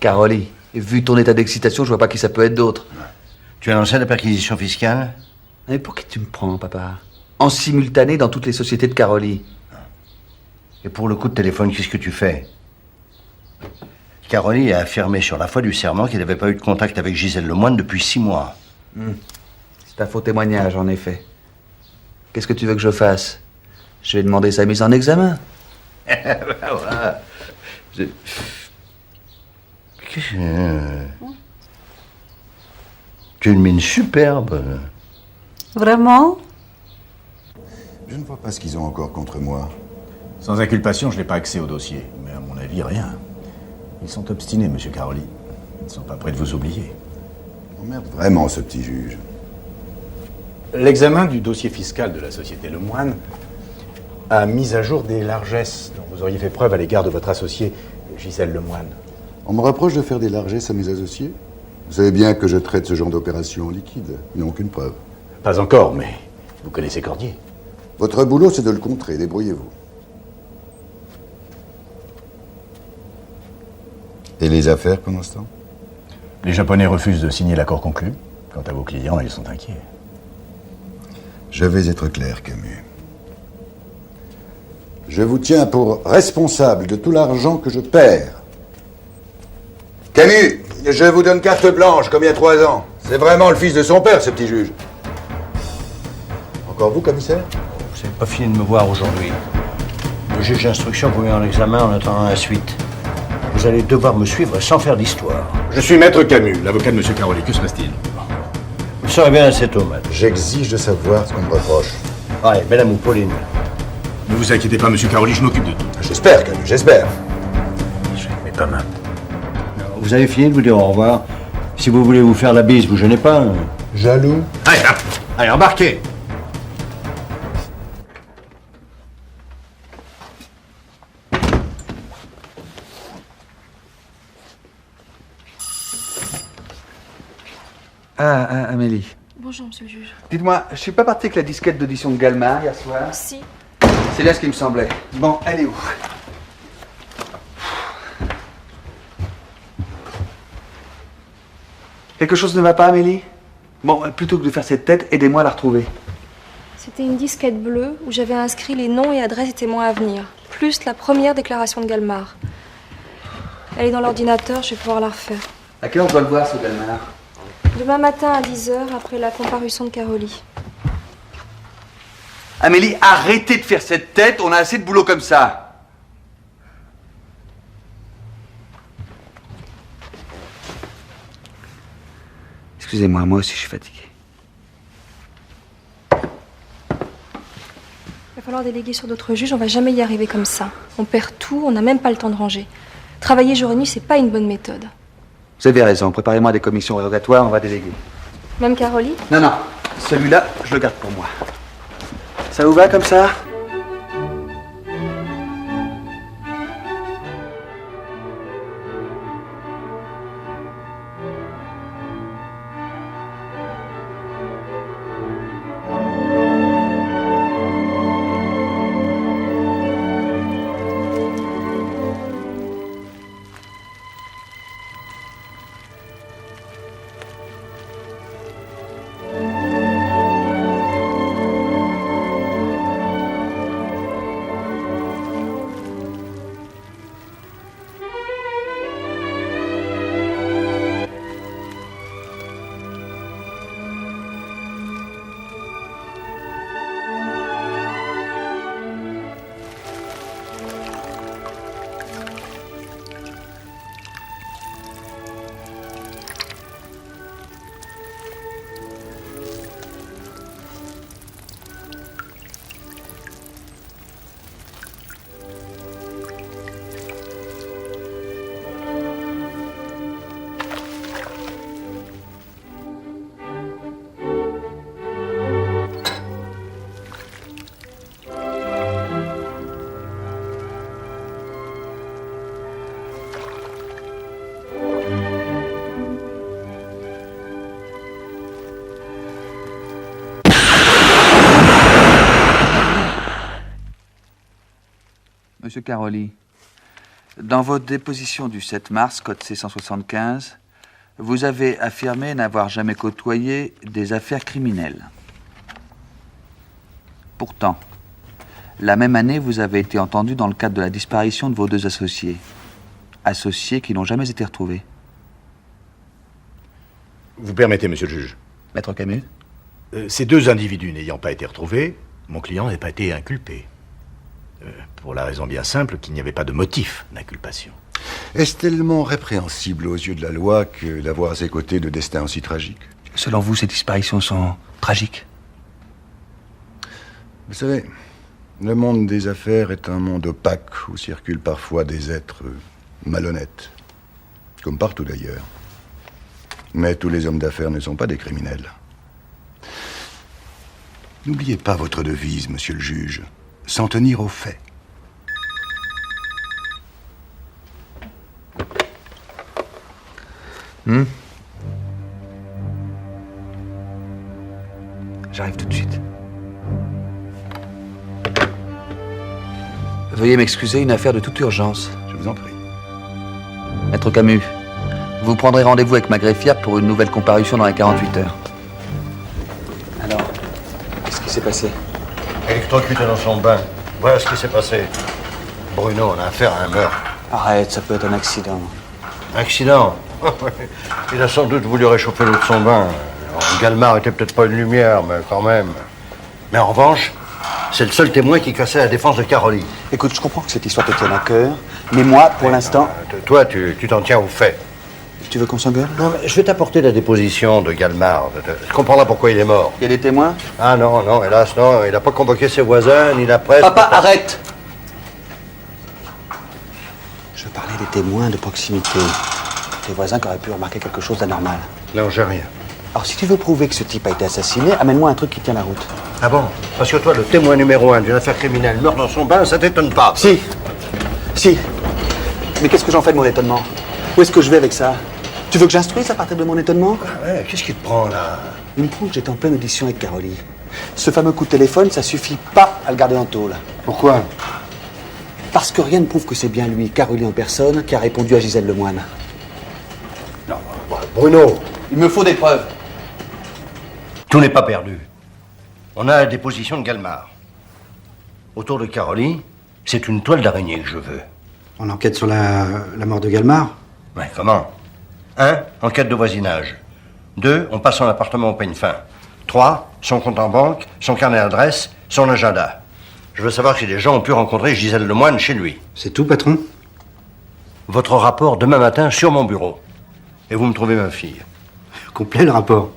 Caroline. Et vu ton état d'excitation, je vois pas qui ça peut être d'autre. Tu as lancé la perquisition fiscale? Mais pour qui tu me prends, papa? En simultané dans toutes les sociétés de Caroline. Et pour le coup de téléphone, qu'est-ce que tu fais? Caroline a affirmé sur la foi du serment qu'il n'avait pas eu de contact avec Gisèle Lemoine depuis 6 mois. C'est un faux témoignage, en effet. Qu'est-ce que tu veux que je fasse? Je vais demander sa mise en examen. Voilà. Qu'est-ce que... Tu as une mine superbe. Vraiment? Je ne vois pas ce qu'ils ont encore contre moi. Sans inculpation, je n'ai pas accès au dossier. Mais à mon avis, rien. Ils sont obstinés, monsieur Caroli. Ils ne sont pas prêts de vous oublier. Emmerde vraiment ce petit juge. L'examen du dossier fiscal de la société Lemoine a mis à jour des largesses dont vous auriez fait preuve à l'égard de votre associée, Gisèle Lemoine. On me reproche de faire des largesses à mes associés? Vous savez bien que je traite ce genre d'opération en liquide. Ils n'ont aucune preuve. Pas encore, mais vous connaissez Cordier. Votre boulot, c'est de le contrer. Débrouillez-vous. Et les affaires pendant ce temps? Les Japonais refusent de signer l'accord conclu. Quant à vos clients, ils sont inquiets. Je vais être clair, Camus. Je vous tiens pour responsable de tout l'argent que je perds. Camus, je vous donne carte blanche, comme il y a 3 ans. C'est vraiment le fils de son père, ce petit juge. Encore vous, commissaire? Vous n'avez pas fini de me voir aujourd'hui. Le juge d'instruction vous met en examen en attendant la suite. Vous allez devoir me suivre sans faire d'histoire. Je suis maître Camus, l'avocat de monsieur Caroli. Que se passe-t-il? Vous serez bien assez tôt, maître. J'exige de savoir ce qu'on me reproche. Ouais, mesdames ou Pauline. Ne vous inquiétez pas, monsieur Caroli, je m'occupe de tout. J'espère, Camus, j'espère. Mais pas maintenant. Vous avez fini de vous dire au revoir. Si vous voulez vous faire la bise, vous gênez pas. Jaloux? Allez, hop. Allez, embarquez. Ah, Amélie. Bonjour, monsieur le juge. Dites-moi, je suis pas parti avec la disquette d'audition de Galmar hier soir? Si. C'est bien ce qui me semblait. Bon, elle est où? Quelque chose ne va pas, Amélie? Bon, plutôt que de faire cette tête, aidez-moi à la retrouver. C'était une disquette bleue où j'avais inscrit les noms et adresses des témoins à venir, plus la première déclaration de Galmar. Elle est dans l'ordinateur, je vais pouvoir la refaire. À quelle heure on doit le voir, ce Galmar? Demain matin à 10h, après la comparution de Caroli. Amélie, arrêtez de faire cette tête, on a assez de boulot comme ça. Excusez-moi, moi aussi je suis fatigué. Il va falloir déléguer sur d'autres juges, on va jamais y arriver comme ça. On perd tout, on n'a même pas le temps de ranger. Travailler jour et nuit, c'est pas une bonne méthode. Vous avez raison, préparez-moi des commissions rérogatoires, on va déléguer. Même Caroli? Non, non, celui-là, je le garde pour moi. Ça vous va comme ça? Monsieur Caroli, dans votre déposition du 7 mars, code C175, vous avez affirmé n'avoir jamais côtoyé des affaires criminelles. Pourtant, la même année, vous avez été entendu dans le cadre de la disparition de vos deux associés. Associés qui n'ont jamais été retrouvés. Vous permettez, monsieur le juge. Maître Camus? Ces deux individus n'ayant pas été retrouvés, mon client n'a pas été inculpé. Pour la raison bien simple qu'il n'y avait pas de motif d'inculpation. Est-ce tellement répréhensible aux yeux de la loi que d'avoir à ses côtés de destins aussi tragiques? Selon vous, ces disparitions sont tragiques? Vous savez, le monde des affaires est un monde opaque où circulent parfois des êtres malhonnêtes. Comme partout d'ailleurs. Mais tous les hommes d'affaires ne sont pas des criminels. N'oubliez pas votre devise, monsieur le juge. S'en tenir aux faits. J'arrive tout de suite. Veuillez m'excuser, une affaire de toute urgence. Je vous en prie. Maître Camus, vous prendrez rendez-vous avec ma greffière pour une nouvelle comparution dans les 48 heures. Alors, qu'est-ce qui s'est passé? Électrocuté dans son bain. Voilà ce qui s'est passé. Bruno, on a affaire à un meurtre. Arrête, ça peut être un accident. Accident? Il a sans doute voulu réchauffer l'eau de son bain. Alors, Galmar était peut-être pas une lumière, mais quand même. Mais en revanche, c'est le seul témoin qui cassait la défense de Caroli. Écoute, je comprends que cette histoire te tienne à cœur, mais moi, pour l'instant... Toi, tu t'en tiens aux faits. Tu veux qu'on s'engueule? Non, mais je vais t'apporter la déposition de Galmar. Tu comprendras pourquoi il est mort. Il y a des témoins? Ah non, non, hélas, non. Il n'a pas convoqué ses voisins, ni la presse. Papa, arrête! Je parlais des témoins de proximité. Des voisins qui auraient pu remarquer quelque chose d'anormal. Non, j'ai rien. Alors, si tu veux prouver que ce type a été assassiné, amène-moi un truc qui tient la route. Ah bon? Parce que toi, le témoin numéro 1 d'une affaire criminelle meurt dans son bain, ça t'étonne pas? Si. Mais qu'est-ce que j'en fais de mon étonnement? Où est-ce que je vais avec ça? Tu veux que j'instruise à partir de mon étonnement? Ah ouais, qu'est-ce qui te prend, là? Il me prouve que j'étais en pleine audition avec Caroli. Ce fameux coup de téléphone, ça suffit pas à le garder en tôle. Pourquoi? Parce que rien ne prouve que c'est bien lui, Caroli en personne, qui a répondu à Gisèle Lemoine. Non, Bruno! Il me faut des preuves. Tout n'est pas perdu. On a la déposition de Galmar. Autour de Caroli, c'est une toile d'araignée que je veux. On enquête sur la mort de Galmar? Ouais, comment? 1. Enquête de voisinage. 2. On passe son appartement au peigne fin. 3. Son compte en banque, son carnet d'adresse, son agenda. Je veux savoir si les gens ont pu rencontrer Gisèle Lemoine chez lui. C'est tout, patron? Votre rapport demain matin sur mon bureau. Et vous me trouvez ma fille. Complet, le rapport.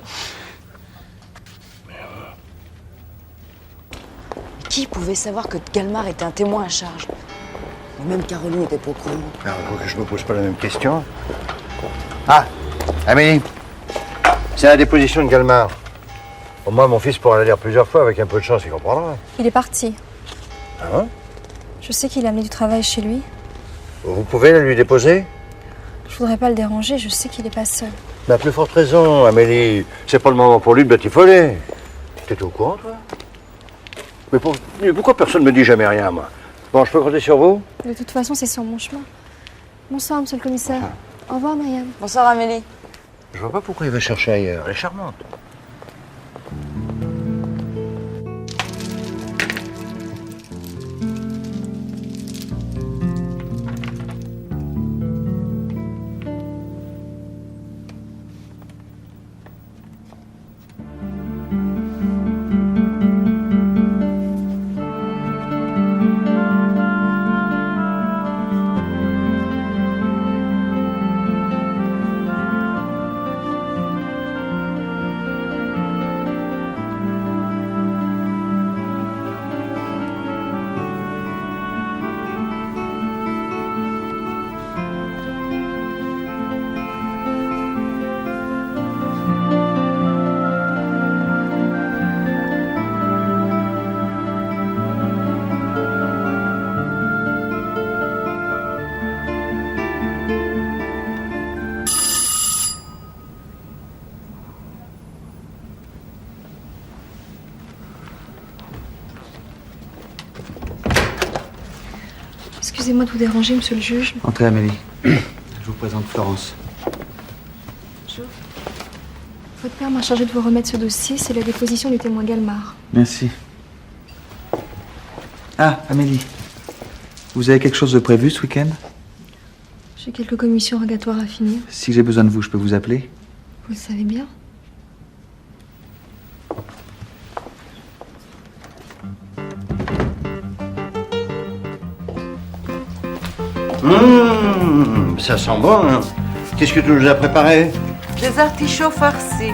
Qui pouvait savoir que Galmar était un témoin à charge? Même Caroline n'était pas au courant. Alors, que je me pose pas la même question. Ah, Amélie, c'est la déposition de Galmar. Au moins, mon fils pourra la lire plusieurs fois, avec un peu de chance, il comprendra. Il est parti. Ah bon? Je sais qu'il a amené du travail chez lui. Vous pouvez la lui déposer? Je voudrais pas le déranger, je sais qu'il est pas seul. Mais à plus forte raison, Amélie. C'est pas le moment pour lui de batifoler. T'étais au courant, toi? Mais pourquoi personne ne me dit jamais rien, moi? Bon, je peux compter sur vous? De toute façon, c'est sur mon chemin. Bonsoir, monsieur le commissaire. Au revoir, Marianne. Bonsoir, Amélie. Je vois pas pourquoi il va chercher ailleurs. Elle est charmante. Excusez-moi de vous déranger, monsieur le juge. Entrez, Amélie. Je vous présente Florence. Votre père m'a chargé de vous remettre ce dossier, c'est la déposition du témoin Galmar. Merci. Ah, Amélie. Vous avez quelque chose de prévu ce week-end? J'ai quelques commissions rogatoires à finir. Si j'ai besoin de vous, je peux vous appeler? Vous le savez bien. Ça sent bon, hein. Qu'est-ce que tu nous as préparé? Des artichauts farcis.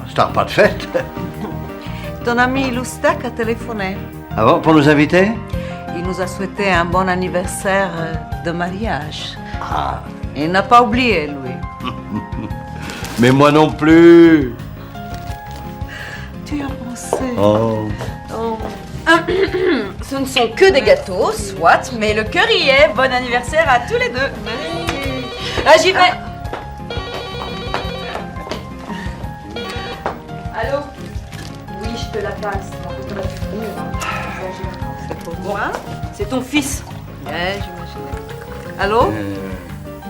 C'est un repas de fête. Ton ami Loustak a téléphoné. Ah bon, pour nous inviter? Il nous a souhaité un bon anniversaire de mariage. Il n'a pas oublié, lui. Mais moi non plus. Tu y as pensé. Oh. Ce ne sont que des gâteaux, soit, mais le cœur y est. Bon anniversaire à tous les deux. Merci. Ah, j'y vais. Allô? Oui, je te la passe. C'est pour moi? C'est ton fils. Ouais, j'imaginais. Allô?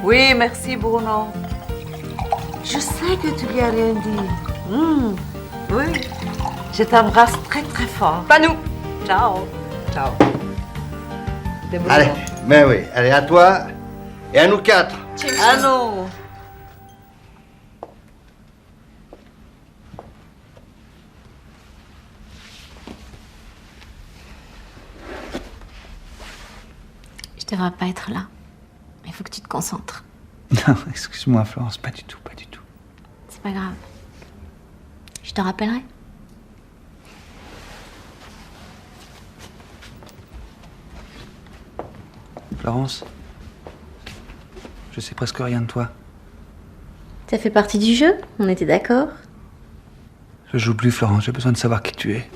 Oui, merci Bruno. Je sais que tu lui as rien dit. Oui. Je t'embrasse très très fort. Pas nous. Ciao. Ciao. Allez, mais oui, allez, à toi et à nous quatre. À nous. Je devrais pas être là. Il faut que tu te concentres. Non, excuse-moi Florence, pas du tout, pas du tout. C'est pas grave. Je te rappellerai. Florence, je sais presque rien de toi. Ça fait partie du jeu, on était d'accord. Je joue plus Florence, j'ai besoin de savoir qui tu es.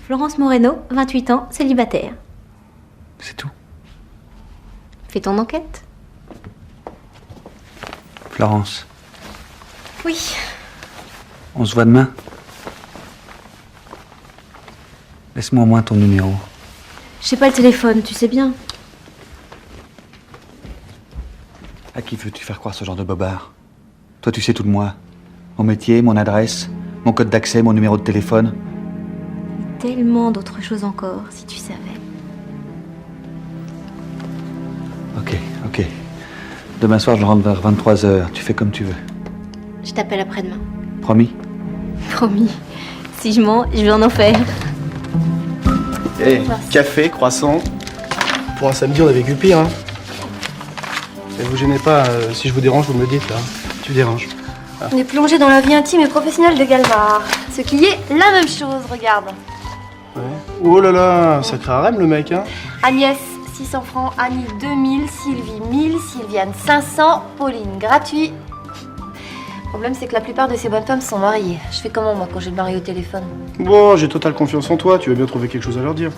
Florence Moreno, 28 ans, célibataire. C'est tout. Fais ton enquête. Florence, Oui. on se voit demain. Laisse-moi au moins ton numéro. J'ai pas le téléphone, tu sais bien. À qui veux-tu faire croire ce genre de bobard? Toi, tu sais tout de moi. Mon métier, mon adresse, mon code d'accès, mon numéro de téléphone. Tellement d'autres choses encore, si tu savais. Ok. Demain soir, je rentre vers 23h. Tu fais comme tu veux. Je t'appelle après-demain. Promis? Promis. Si je mens, je vais en enfer. Café, croissant. Pour un samedi, on a vécu pire, hein. Et vous gênez pas, si je vous dérange, vous me le dites, là. Tu déranges. On est plongé dans la vie intime et professionnelle de Galmar. Ce qui est la même chose, regarde. Oh là là, sacré harem, le mec, hein. Agnès, 600 francs. Annie, 2000. Sylvie, 1000. Sylviane, 500. Pauline, gratuit. Le problème, c'est que la plupart de ces bonnes femmes sont mariées. Je fais comment, moi, quand j'ai le mari au téléphone? Bon, j'ai totale confiance en toi, tu vas bien trouver quelque chose à leur dire.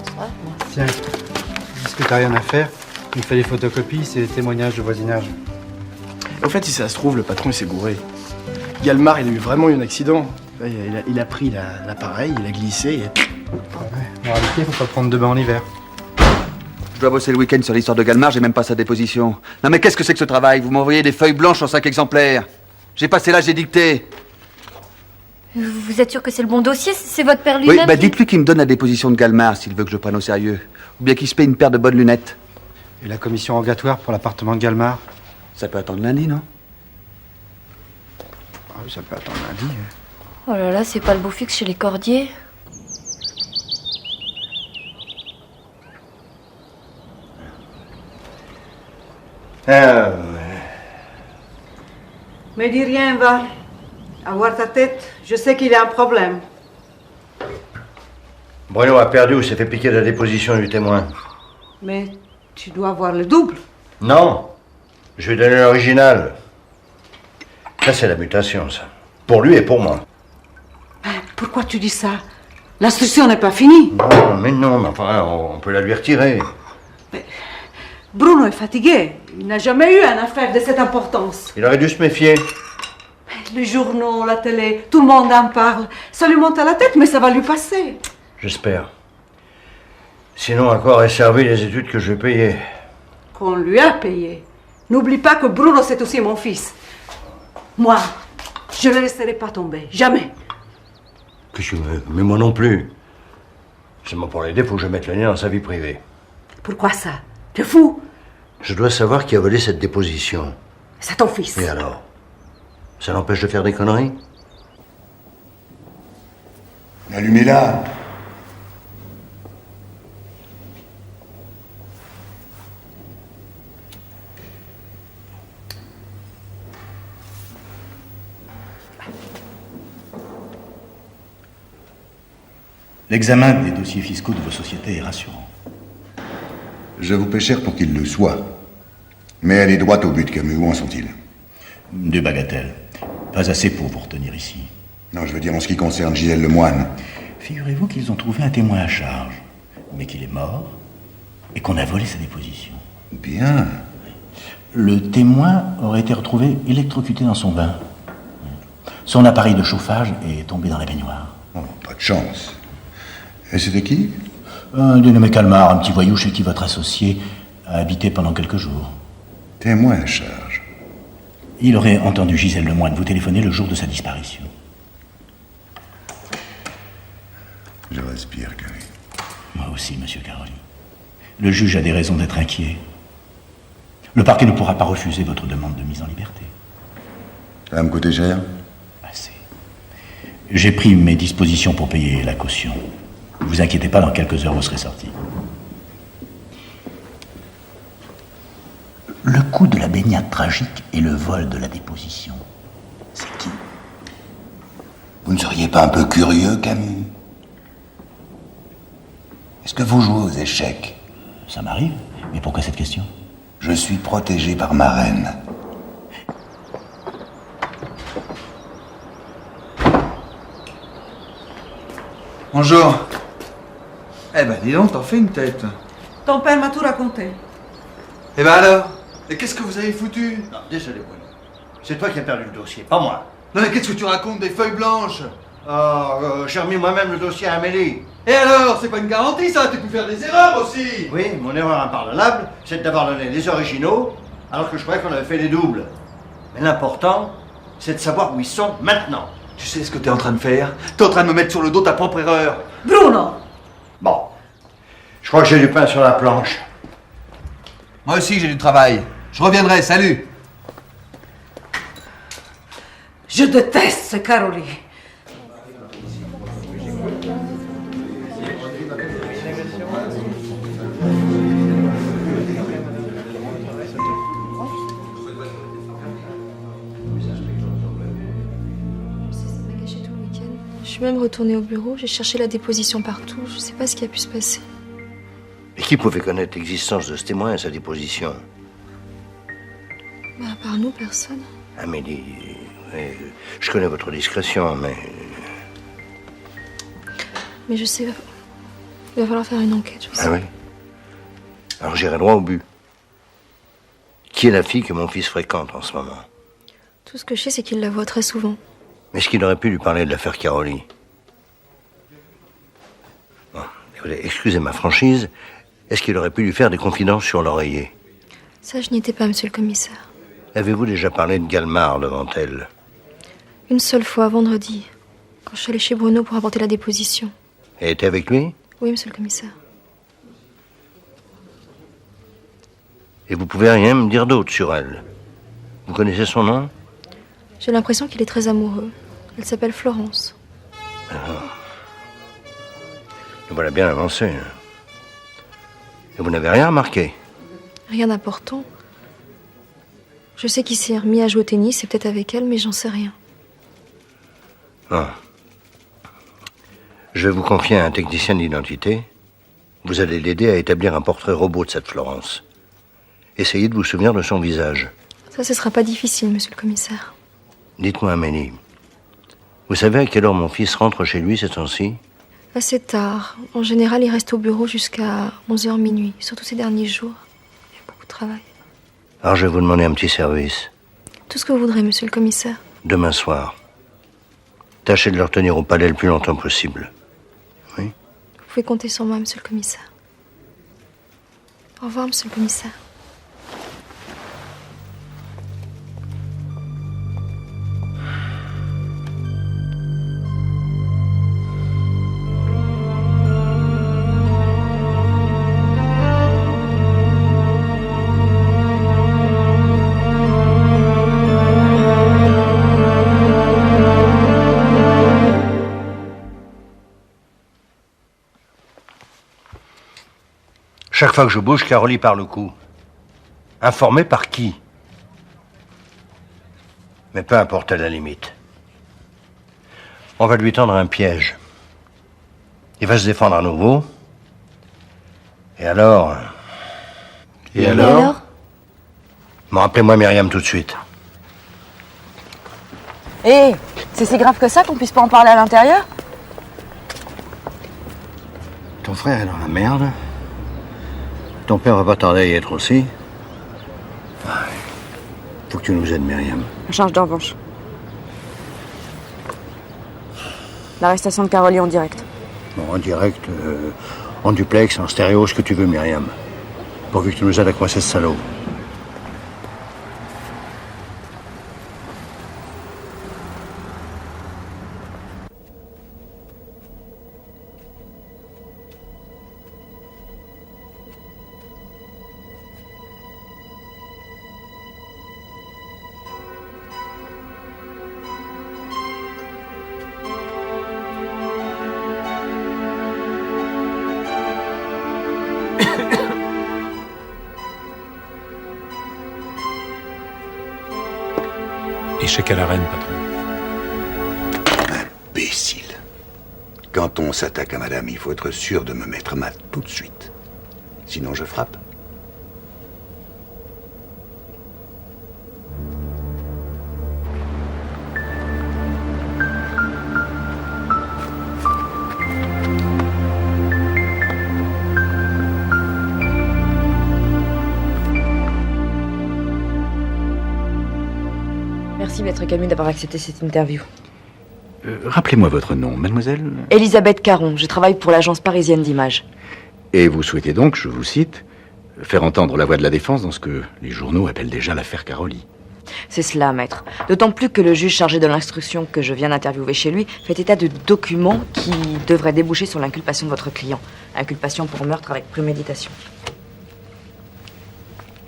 Tiens, est-ce que t'as rien à faire? Il me fait des photocopies, c'est des témoignages de voisinage. Au fait, si ça se trouve, le patron, il s'est gouré. Galmar, il a vraiment eu un accident. Il a pris l'appareil, il a glissé et... En réalité, faut pas prendre de bain en hiver. Je dois bosser le week-end sur l'histoire de Galmar, j'ai même pas sa déposition. Non mais qu'est-ce que c'est que ce travail? Vous m'envoyez des feuilles blanches en 5 exemplaires. J'ai passé l'âge, j'ai dicté. Vous êtes sûr que c'est le bon dossier? C'est votre père Oui, lui-même bah dites-lui qu'il me donne la déposition de Galmar s'il veut que je prenne au sérieux. Ou bien qu'il se paye une paire de bonnes lunettes. Et la commission rogatoire pour l'appartement de Galmar? Ça peut attendre lundi, non? Ah oui, ça peut attendre lundi. Oh là là, c'est pas le beau fixe chez les cordiers. Mais dis rien, va. À voir ta tête, je sais qu'il y a un problème. Bruno a perdu ou s'est fait piquer la déposition du témoin. Mais tu dois avoir le double. Non, je lui ai donné l'original. Ça, c'est la mutation, ça. Pour lui et pour moi. Pourquoi tu dis ça? L'instruction n'est pas finie. Non, mais enfin, on peut la lui retirer. Bruno est fatigué. Il n'a jamais eu une affaire de cette importance. Il aurait dû se méfier. Les journaux, la télé, tout le monde en parle. Ça lui monte à la tête, mais ça va lui passer. J'espère. Sinon, à quoi auraient servi les études que je vais payer? Qu'on lui a payé. N'oublie pas que Bruno, c'est aussi mon fils. Moi, je ne le laisserai pas tomber. Jamais. Qu'est-ce que tu veux? Mais moi non plus. Seulement pour l'aider, il faut que je mette le nez dans sa vie privée. Pourquoi ça? T'es fou? Je dois savoir qui a volé cette déposition. C'est ton fils. Et alors? Ça l'empêche de faire des conneries? Allumez-la. L'examen des dossiers fiscaux de vos sociétés est rassurant. Je vous paie cher pour qu'il le soit. Mais allez droit au but, Camus. Où en sont-ils? Des bagatelles. Pas assez pour vous retenir ici. Non, je veux dire en ce qui concerne Gisèle Lemoine. Figurez-vous qu'ils ont trouvé un témoin à charge, mais qu'il est mort et qu'on a volé sa déposition. Bien. Le témoin aurait été retrouvé électrocuté dans son bain. Son appareil de chauffage est tombé dans la baignoire. Oh, pas de chance. Et c'était qui? Un dénommé Calmar, un petit voyou chez qui votre associé a habité pendant quelques jours. Témoin à charge. Il aurait entendu Gisèle Lemoine vous téléphoner le jour de sa disparition. Je respire, Carrie. Moi aussi, monsieur Caroli. Le juge a des raisons d'être inquiet. Le parquet ne pourra pas refuser votre demande de mise en liberté. Ça va me coûter cher? Assez. J'ai pris mes dispositions pour payer la caution. Ne vous inquiétez pas, dans quelques heures, vous serez sorti. Le coup de la baignade tragique et le vol de la déposition, c'est qui? Vous ne seriez pas un peu curieux, Camus? Est-ce que vous jouez aux échecs? Ça m'arrive, mais pourquoi cette question? Je suis protégé par ma reine. Bonjour. Eh ben, dis donc, t'en fais une tête. Ton père m'a tout raconté. Eh ben alors? Et qu'est-ce que vous avez foutu? Non, désolé, Bruno. C'est toi qui as perdu le dossier, pas moi. Non mais qu'est-ce que tu racontes, des feuilles blanches? J'ai remis moi-même le dossier à Amélie. Et alors? C'est pas une garantie, ça? Tu peux faire des erreurs aussi. Oui, mon erreur impardonnable, c'est d'avoir donné les originaux, alors que je croyais qu'on avait fait les doubles. Mais l'important, c'est de savoir où ils sont maintenant. Tu sais ce que t'es en train de faire? T'es en train de me mettre sur le dos ta propre erreur. Bruno! Bon. Je crois que j'ai du pain sur la planche. Moi aussi, j'ai du travail. Je reviendrai, salut. Je déteste ce Caroli. Je suis même retournée au bureau, j'ai cherché la déposition partout, je sais pas ce qui a pu se passer. Et qui pouvait connaître l'existence de ce témoin et sa déposition? Bah, à part nous, personne. Amélie, oui, je connais votre discrétion, mais... Mais je sais, il va falloir faire une enquête, je sais. Ah oui? Alors j'irai droit au but. Qui est la fille que mon fils fréquente en ce moment? Tout ce que je sais, c'est qu'il la voit très souvent. Est-ce qu'il aurait pu lui parler de l'affaire Caroli? Bon, écoutez, excusez ma franchise, est-ce qu'il aurait pu lui faire des confidences sur l'oreiller? Ça, je n'y étais pas, monsieur le commissaire. Avez-vous déjà parlé de Galmar devant elle? Une seule fois, vendredi, quand je suis allée chez Bruno pour apporter la déposition. Elle était avec lui? Oui, monsieur le commissaire. Et vous pouvez rien me dire d'autre sur elle? Vous connaissez son nom? J'ai l'impression qu'il est très amoureux. Elle s'appelle Florence. Ah. Et voilà bien avancé. Et vous n'avez rien remarqué? Rien d'important. Je sais qu'il s'est remis à jouer au tennis, c'est peut-être avec elle, mais j'en sais rien. Non. Je vais vous confier à un technicien d'identité. Vous allez l'aider à établir un portrait robot de cette Florence. Essayez de vous souvenir de son visage. Ça, ce sera pas difficile, monsieur le commissaire. Dites-moi, Amélie, vous savez à quelle heure mon fils rentre chez lui ces temps-ci? Assez tard. En général, il reste au bureau jusqu'à 11h minuit. Surtout ces derniers jours. Il y a beaucoup de travail. Alors je vais vous demander un petit service. Tout ce que vous voudrez, monsieur le commissaire. Demain soir, tâchez de le retenir au palais le plus longtemps possible. Oui? Vous pouvez compter sur moi, monsieur le commissaire. Au revoir, monsieur le commissaire. Chaque fois que je bouge, Carolie part le coup. Informée par qui? Mais peu importe à la limite. On va lui tendre un piège. Il va se défendre à nouveau. Et alors... Et alors Bon, appelez-moi Myriam tout de suite. Hé, c'est si grave que ça qu'on puisse pas en parler à l'intérieur? Ton frère est dans la merde. Ton père va pas tarder à y être aussi. Faut que tu nous aides, Myriam. On change de revanche. L'arrestation de Carolie en direct. Bon, en direct, en duplex, en stéréo, ce que tu veux, Myriam. Pourvu que tu nous aides à coincer ce salaud. Échec à la reine, patron. Imbécile. Quand on s'attaque à madame, il faut être sûr de me mettre mal tout de suite. Sinon, je frappe. Merci, maître Camus, d'avoir accepté cette interview. Rappelez-moi votre nom, mademoiselle. Elisabeth Caron, je travaille pour l'agence parisienne d'images. Et vous souhaitez donc, je vous cite, faire entendre la voix de la défense dans ce que les journaux appellent déjà l'affaire Carolie. C'est cela, maître. D'autant plus que le juge chargé de l'instruction que je viens d'interviewer chez lui fait état de documents qui devraient déboucher sur l'inculpation de votre client. Inculpation pour meurtre avec préméditation.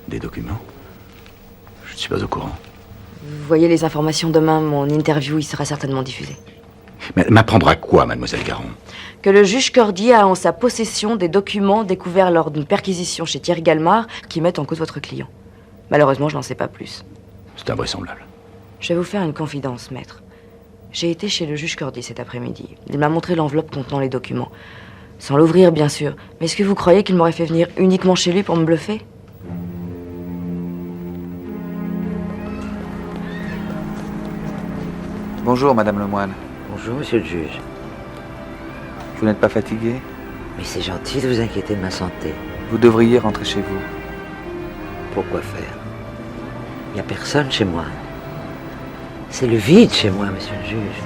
Des documents? Je ne suis pas au courant. Vous voyez les informations demain, mon interview y sera certainement diffusée. Mais m'apprendra quoi, mademoiselle Caron? Que le juge Cordier a en sa possession des documents découverts lors d'une perquisition chez Thierry Galmard qui mettent en cause votre client. Malheureusement, je n'en sais pas plus. C'est invraisemblable. Je vais vous faire une confidence, maître. J'ai été chez le juge Cordier cet après-midi. Il m'a montré l'enveloppe contenant les documents. Sans l'ouvrir, bien sûr. Mais est-ce que vous croyez qu'il m'aurait fait venir uniquement chez lui pour me bluffer? Bonjour, Madame Lemoine. Bonjour, monsieur le juge. Vous n'êtes pas fatigué? Mais c'est gentil de vous inquiéter de ma santé. Vous devriez rentrer chez vous. Pourquoi faire? Il n'y a personne chez moi. C'est le vide chez moi, monsieur le juge.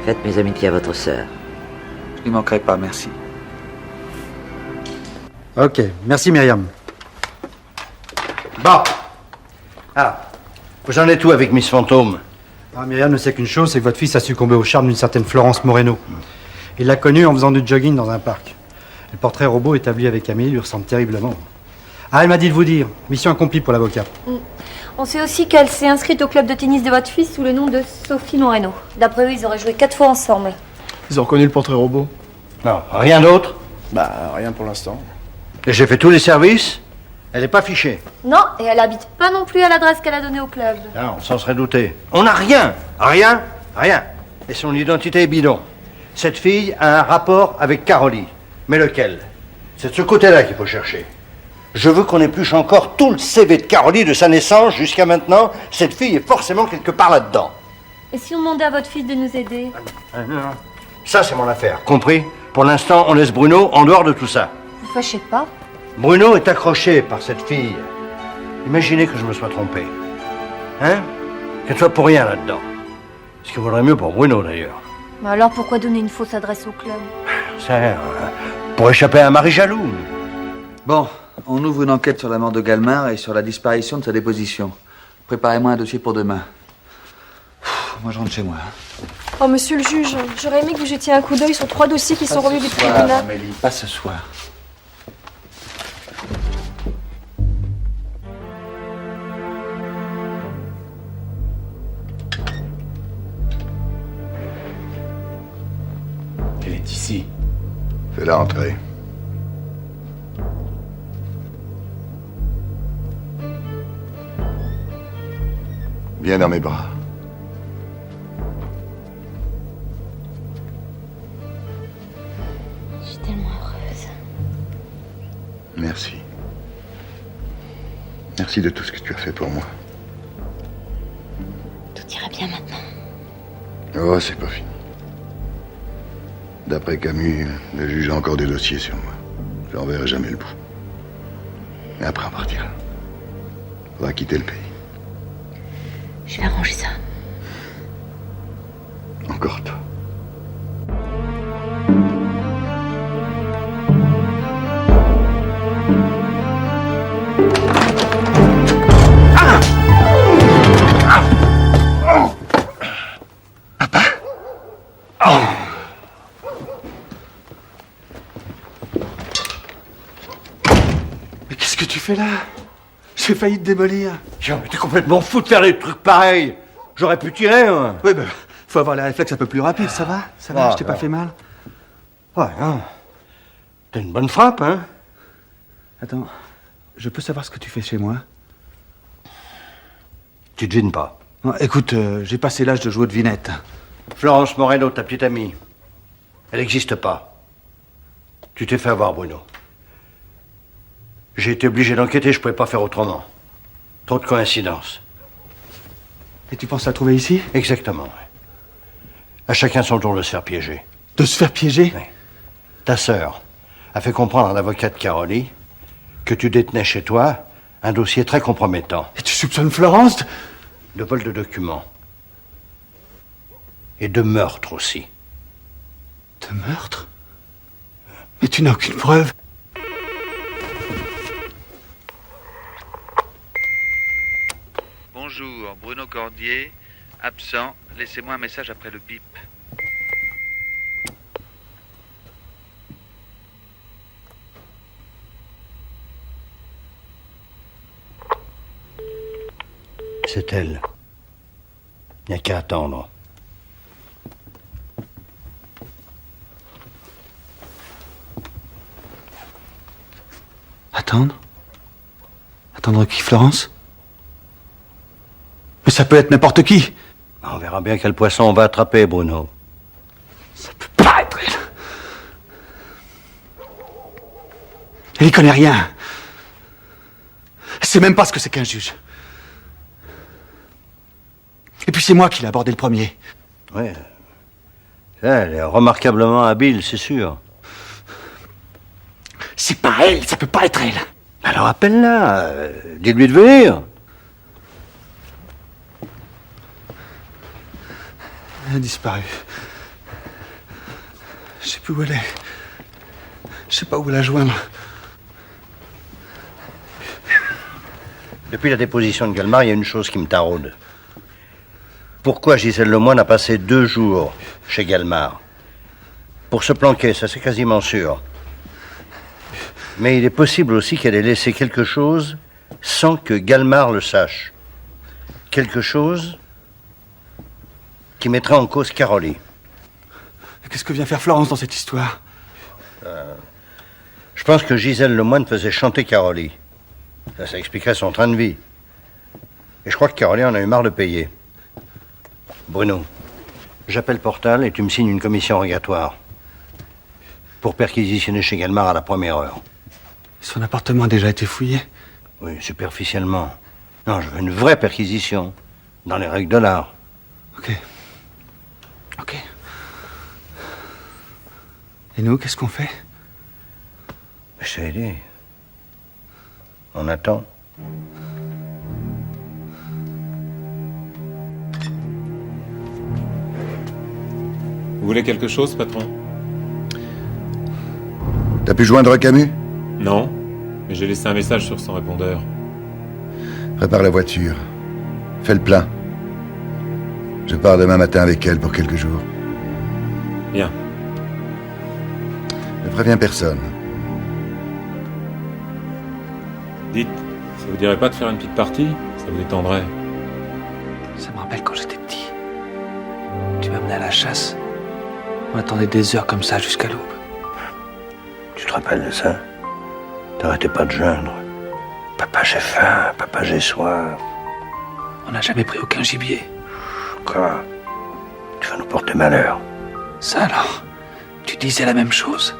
Faites mes amitiés à votre sœur. Je n'y manquerai pas, merci. Ok, merci Myriam. Bon. Alors, vous en êtes où avec Miss Fantôme? Myriam ne sait qu'une chose, c'est que votre fils a succombé au charme d'une certaine Florence Moreno. Il l'a connue en faisant du jogging dans un parc. Le portrait robot établi avec Amélie lui ressemble terriblement. Ah, elle m'a dit de vous dire. Mission accomplie pour l'avocat. On sait aussi qu'elle s'est inscrite au club de tennis de votre fils sous le nom de Sophie Moreno. D'après eux, ils auraient joué 4 fois ensemble. Ils ont reconnu le portrait robot? Non, rien d'autre? Bah, rien pour l'instant. Et j'ai fait tous les services? Elle n'est pas fichée. Non, et elle habite pas non plus à l'adresse qu'elle a donnée au club. Non, on s'en serait douté. On n'a rien. Rien. Rien. Et son identité est bidon. Cette fille a un rapport avec Carolie. Mais lequel? C'est de ce côté-là qu'il faut chercher. Je veux qu'on épluche encore tout le CV de Carolie de sa naissance jusqu'à maintenant. Cette fille est forcément quelque part là-dedans. Et si on demandait à votre fils de nous aider? Non. Ça, c'est mon affaire. Compris? Pour l'instant, on laisse Bruno en dehors de tout ça. Vous fâchez pas? Bruno est accroché par cette fille. Imaginez que je me sois trompé. Hein? Qu'elle soit pour rien là-dedans. Ce qui vaudrait mieux pour Bruno, d'ailleurs. Mais alors pourquoi donner une fausse adresse au club? Ça, pour échapper à un mari jaloux. Bon, on ouvre une enquête sur la mort de Galmar et sur la disparition de sa déposition. Préparez-moi un dossier pour demain. Moi, je rentre chez moi. Oh, monsieur le juge, j'aurais aimé que vous jetiez un coup d'œil sur 3 dossiers qui sont revenus du tribunal. Amélie, pas ce soir. Elle est ici. Fais-la entrer. Viens dans mes bras. Je suis tellement heureuse. Merci. Merci de tout ce que tu as fait pour moi. Tout ira bien maintenant. Oh, c'est pas fini. D'après Camus, le juge a encore des dossiers sur moi. J'en verrai jamais le bout. Mais après, on partira. On va quitter le pays. Je vais arranger ça. Encore toi. Mais qu'est-ce que tu fais là? J'ai failli te démolir. T'es complètement fou de faire des trucs pareils. J'aurais pu tirer, hein. Oui, ben, faut avoir les réflexes un peu plus rapides, ça va? Ça va, Ah, je t'ai pas ouais. fait mal? Ouais, hein. T'as une bonne frappe, hein. Attends, je peux savoir ce que tu fais chez moi? Tu te gênes pas. Non, écoute, j'ai passé l'âge de jouer aux devinettes. Florence Moreno, ta petite amie, elle n'existe pas. Tu t'es fait avoir, Bruno. J'ai été obligé d'enquêter, je pouvais pas faire autrement. Trop de coïncidences. Et tu penses la trouver ici? Exactement, ouais. À chacun son tour de se faire piéger. De se faire piéger? Oui. Ta sœur a fait comprendre à l'avocate Caroli que tu détenais chez toi un dossier très compromettant. Et tu soupçonnes Florence de vol de documents. Et de meurtre aussi. De meurtre? Mais tu n'as aucune preuve. Bonjour, Bruno Cordier, absent. Laissez-moi un message après le bip. C'est elle. Il n'y a qu'à attendre. Attendre? Attendre qui, Florence? Mais ça peut être n'importe qui. On verra bien quel poisson on va attraper, Bruno. Pas être elle. Elle y connaît rien. Elle sait même pas ce que c'est qu'un juge. Et puis c'est moi qui l'ai abordé le premier. Ouais. Elle est remarquablement habile, c'est sûr. C'est pas elle, ça peut pas être elle. Alors appelle-la. Dis-lui de venir. Elle a disparu. Je sais plus où elle est. Je sais pas où la joindre. Depuis la déposition de Galmar, il y a une chose qui me taraude. Pourquoi Gisèle Lemoine a passé 2 jours chez Galmar? Pour se planquer, ça c'est quasiment sûr. Mais il est possible aussi qu'elle ait laissé quelque chose sans que Galmar le sache. Quelque chose qui mettrait en cause Caroli. Qu'est-ce que vient faire Florence dans cette histoire? Je pense que Gisèle Lemoine faisait chanter Caroli. Ça expliquerait son train de vie. Et je crois que Caroli en a eu marre de payer. Bruno, j'appelle Portal et tu me signes une commission rogatoire pour perquisitionner chez Galmar à la première heure. Son appartement a déjà été fouillé? Oui, superficiellement. Non, je veux une vraie perquisition, dans les règles de l'art. Ok. Ok. Et nous, qu'est-ce qu'on fait? Je t'ai aidé. On attend. Vous voulez quelque chose, patron? T'as pu joindre Camus? Non. Mais j'ai laissé un message sur son répondeur. Prépare la voiture. Fais le plein. Je pars demain matin avec elle pour quelques jours. Bien. Ne préviens personne. Dites, ça vous dirait pas de faire une petite partie? Ça vous détendrait. Ça me rappelle quand j'étais petit. Tu m'amenais à la chasse. On attendait des heures comme ça jusqu'à l'aube. Tu te rappelles de ça? T'arrêtais pas de geindre. Papa, j'ai faim. Papa, j'ai soif. On n'a jamais pris aucun gibier. Quoi? Tu vas nous porter malheur. Ça alors, tu disais la même chose.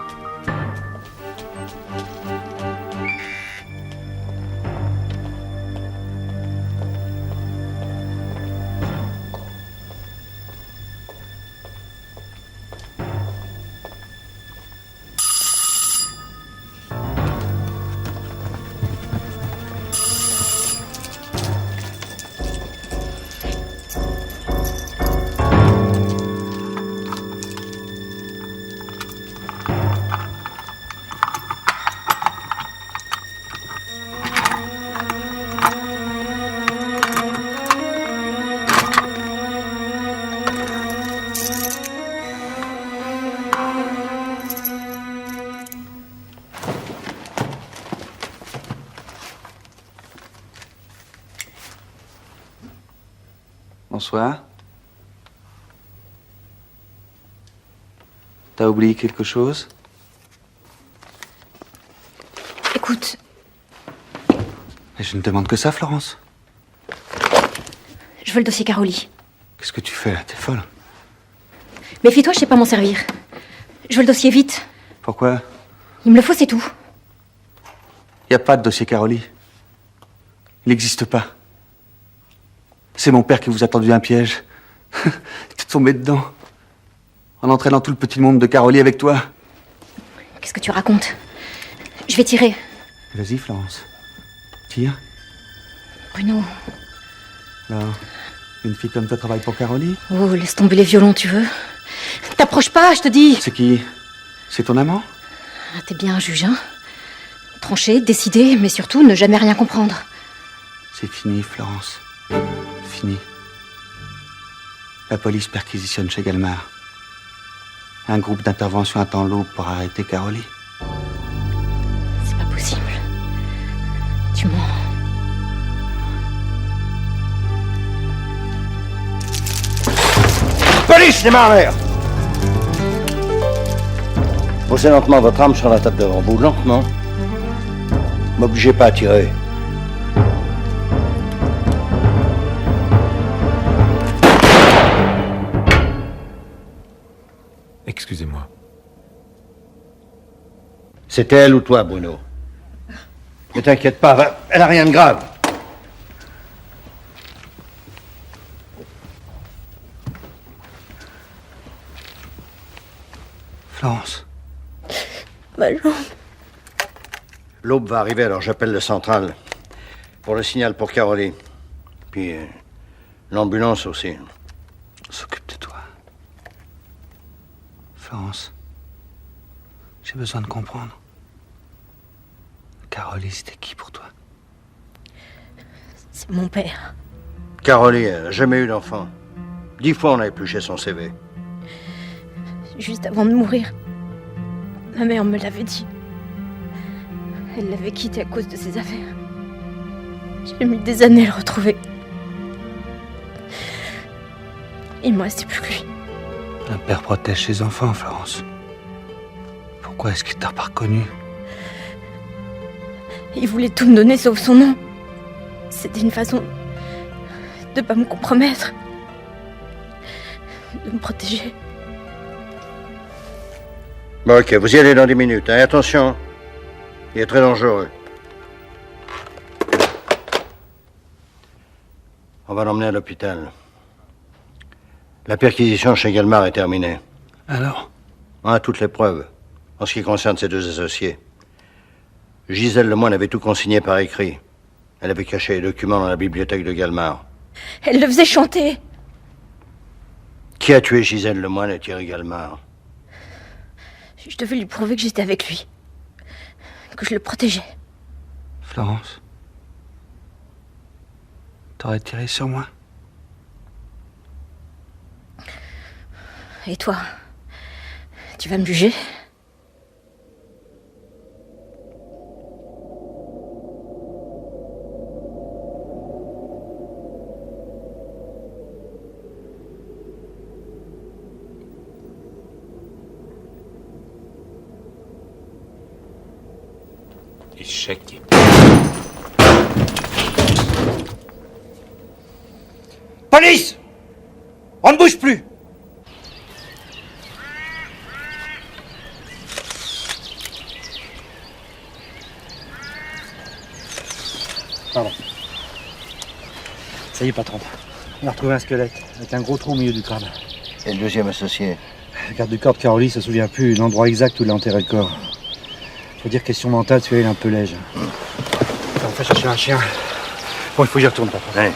Bonsoir. T'as oublié quelque chose? Écoute, Mais je ne demande que ça, Florence. je veux le dossier Caroli. Qu'est-ce que tu fais là? T'es folle. Méfie-toi, je sais pas m'en servir. Je veux le dossier vite. Pourquoi? Il me le faut, c'est tout. Y a pas de dossier Caroli. Il n'existe pas. C'est mon père qui vous a tendu un piège. T'es tombé dedans. En entraînant tout le petit monde de Caroli avec toi. Qu'est-ce que tu racontes? Je vais tirer. Vas-y, Florence. Tire. Bruno. Alors, une fille comme toi travaille pour Caroli? Oh, laisse tomber les violons, tu veux? T'approches pas, je te dis. C'est qui? C'est ton amant? Ah, t'es bien un juge, hein? Trancher, décider, mais surtout ne jamais rien comprendre. C'est fini, Florence. Fini. La police perquisitionne chez Galmar. Un groupe d'intervention attend l'aube pour arrêter Caroli. C'est pas possible. Tu mens. Police, démarre! Posez lentement votre arme sur la table devant vous, lentement. M'obligez pas à tirer. Excusez-moi. C'était elle ou toi, Bruno? Ne t'inquiète pas, elle a rien de grave. Florence. Ma jambe. L'aube va arriver, alors j'appelle le central. Pour le signal pour Caroli. Puis l'ambulance aussi. On s'occupe de toi. Florence. J'ai besoin de comprendre. Caroli, c'était qui pour toi? C'est mon père. Caroli, elle n'a jamais eu d'enfant. 10 fois on a épluché son CV. Juste avant de mourir, ma mère me l'avait dit. Elle l'avait quitté à cause de ses affaires. J'ai mis des années à le retrouver. Il me restait plus que lui. Un père protège ses enfants, Florence. Pourquoi est-ce qu'il t'a pas reconnu? Il voulait tout me donner sauf son nom. C'était une façon de pas me compromettre. De me protéger. Bon, ok, vous y allez dans 10 minutes. Hein. Attention, il est très dangereux. On va l'emmener à l'hôpital. La perquisition chez Galmar est terminée. Alors? On a toutes les preuves, en ce qui concerne ses deux associés. Gisèle Lemoine avait tout consigné par écrit. Elle avait caché les documents dans la bibliothèque de Galmar. Elle le faisait chanter. Qui a tué Gisèle Lemoine et Thierry Galmar? Je devais lui prouver que j'étais avec lui. Que je le protégeais. Florence, t'aurais tiré sur moi? Et toi? Tu vas me juger? Échec. Police! On ne bouge plus! Pardon. Ça y est, patron. On a retrouvé un squelette, avec un gros trou au milieu du crâne. Et le deuxième associé? Le garde du corps de Caroline se souvient plus de l'endroit exact où il a enterré le corps. Faut dire question mentale, celui-là il est un peu léger. On va chercher un chien. Bon, il faut que j'y retourne, patron. Ouais.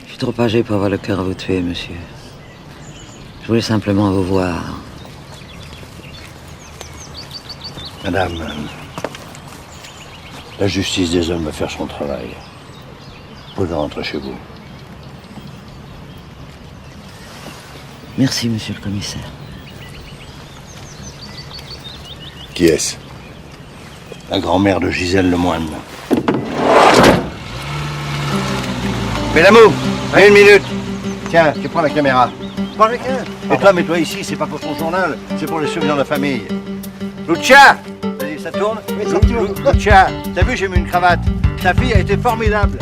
Je suis trop âgé pour avoir le cœur à vous tuer, monsieur. Je voulais simplement vous voir. Madame, la justice des hommes va faire son travail. Vous pouvez rentrer chez vous. Merci, monsieur le commissaire. Qui est-ce? La grand-mère de Gisèle Lemoine. Mesdames, à 1 minute. Tiens, tu prends la caméra. Prends la caméra. Et toi, mets-toi ici, c'est pas pour ton journal, c'est pour les souvenirs de la famille. Lucia! Vas-y, ça tourne? Lucia, t'as vu, j'ai mis une cravate. Ta fille a été formidable.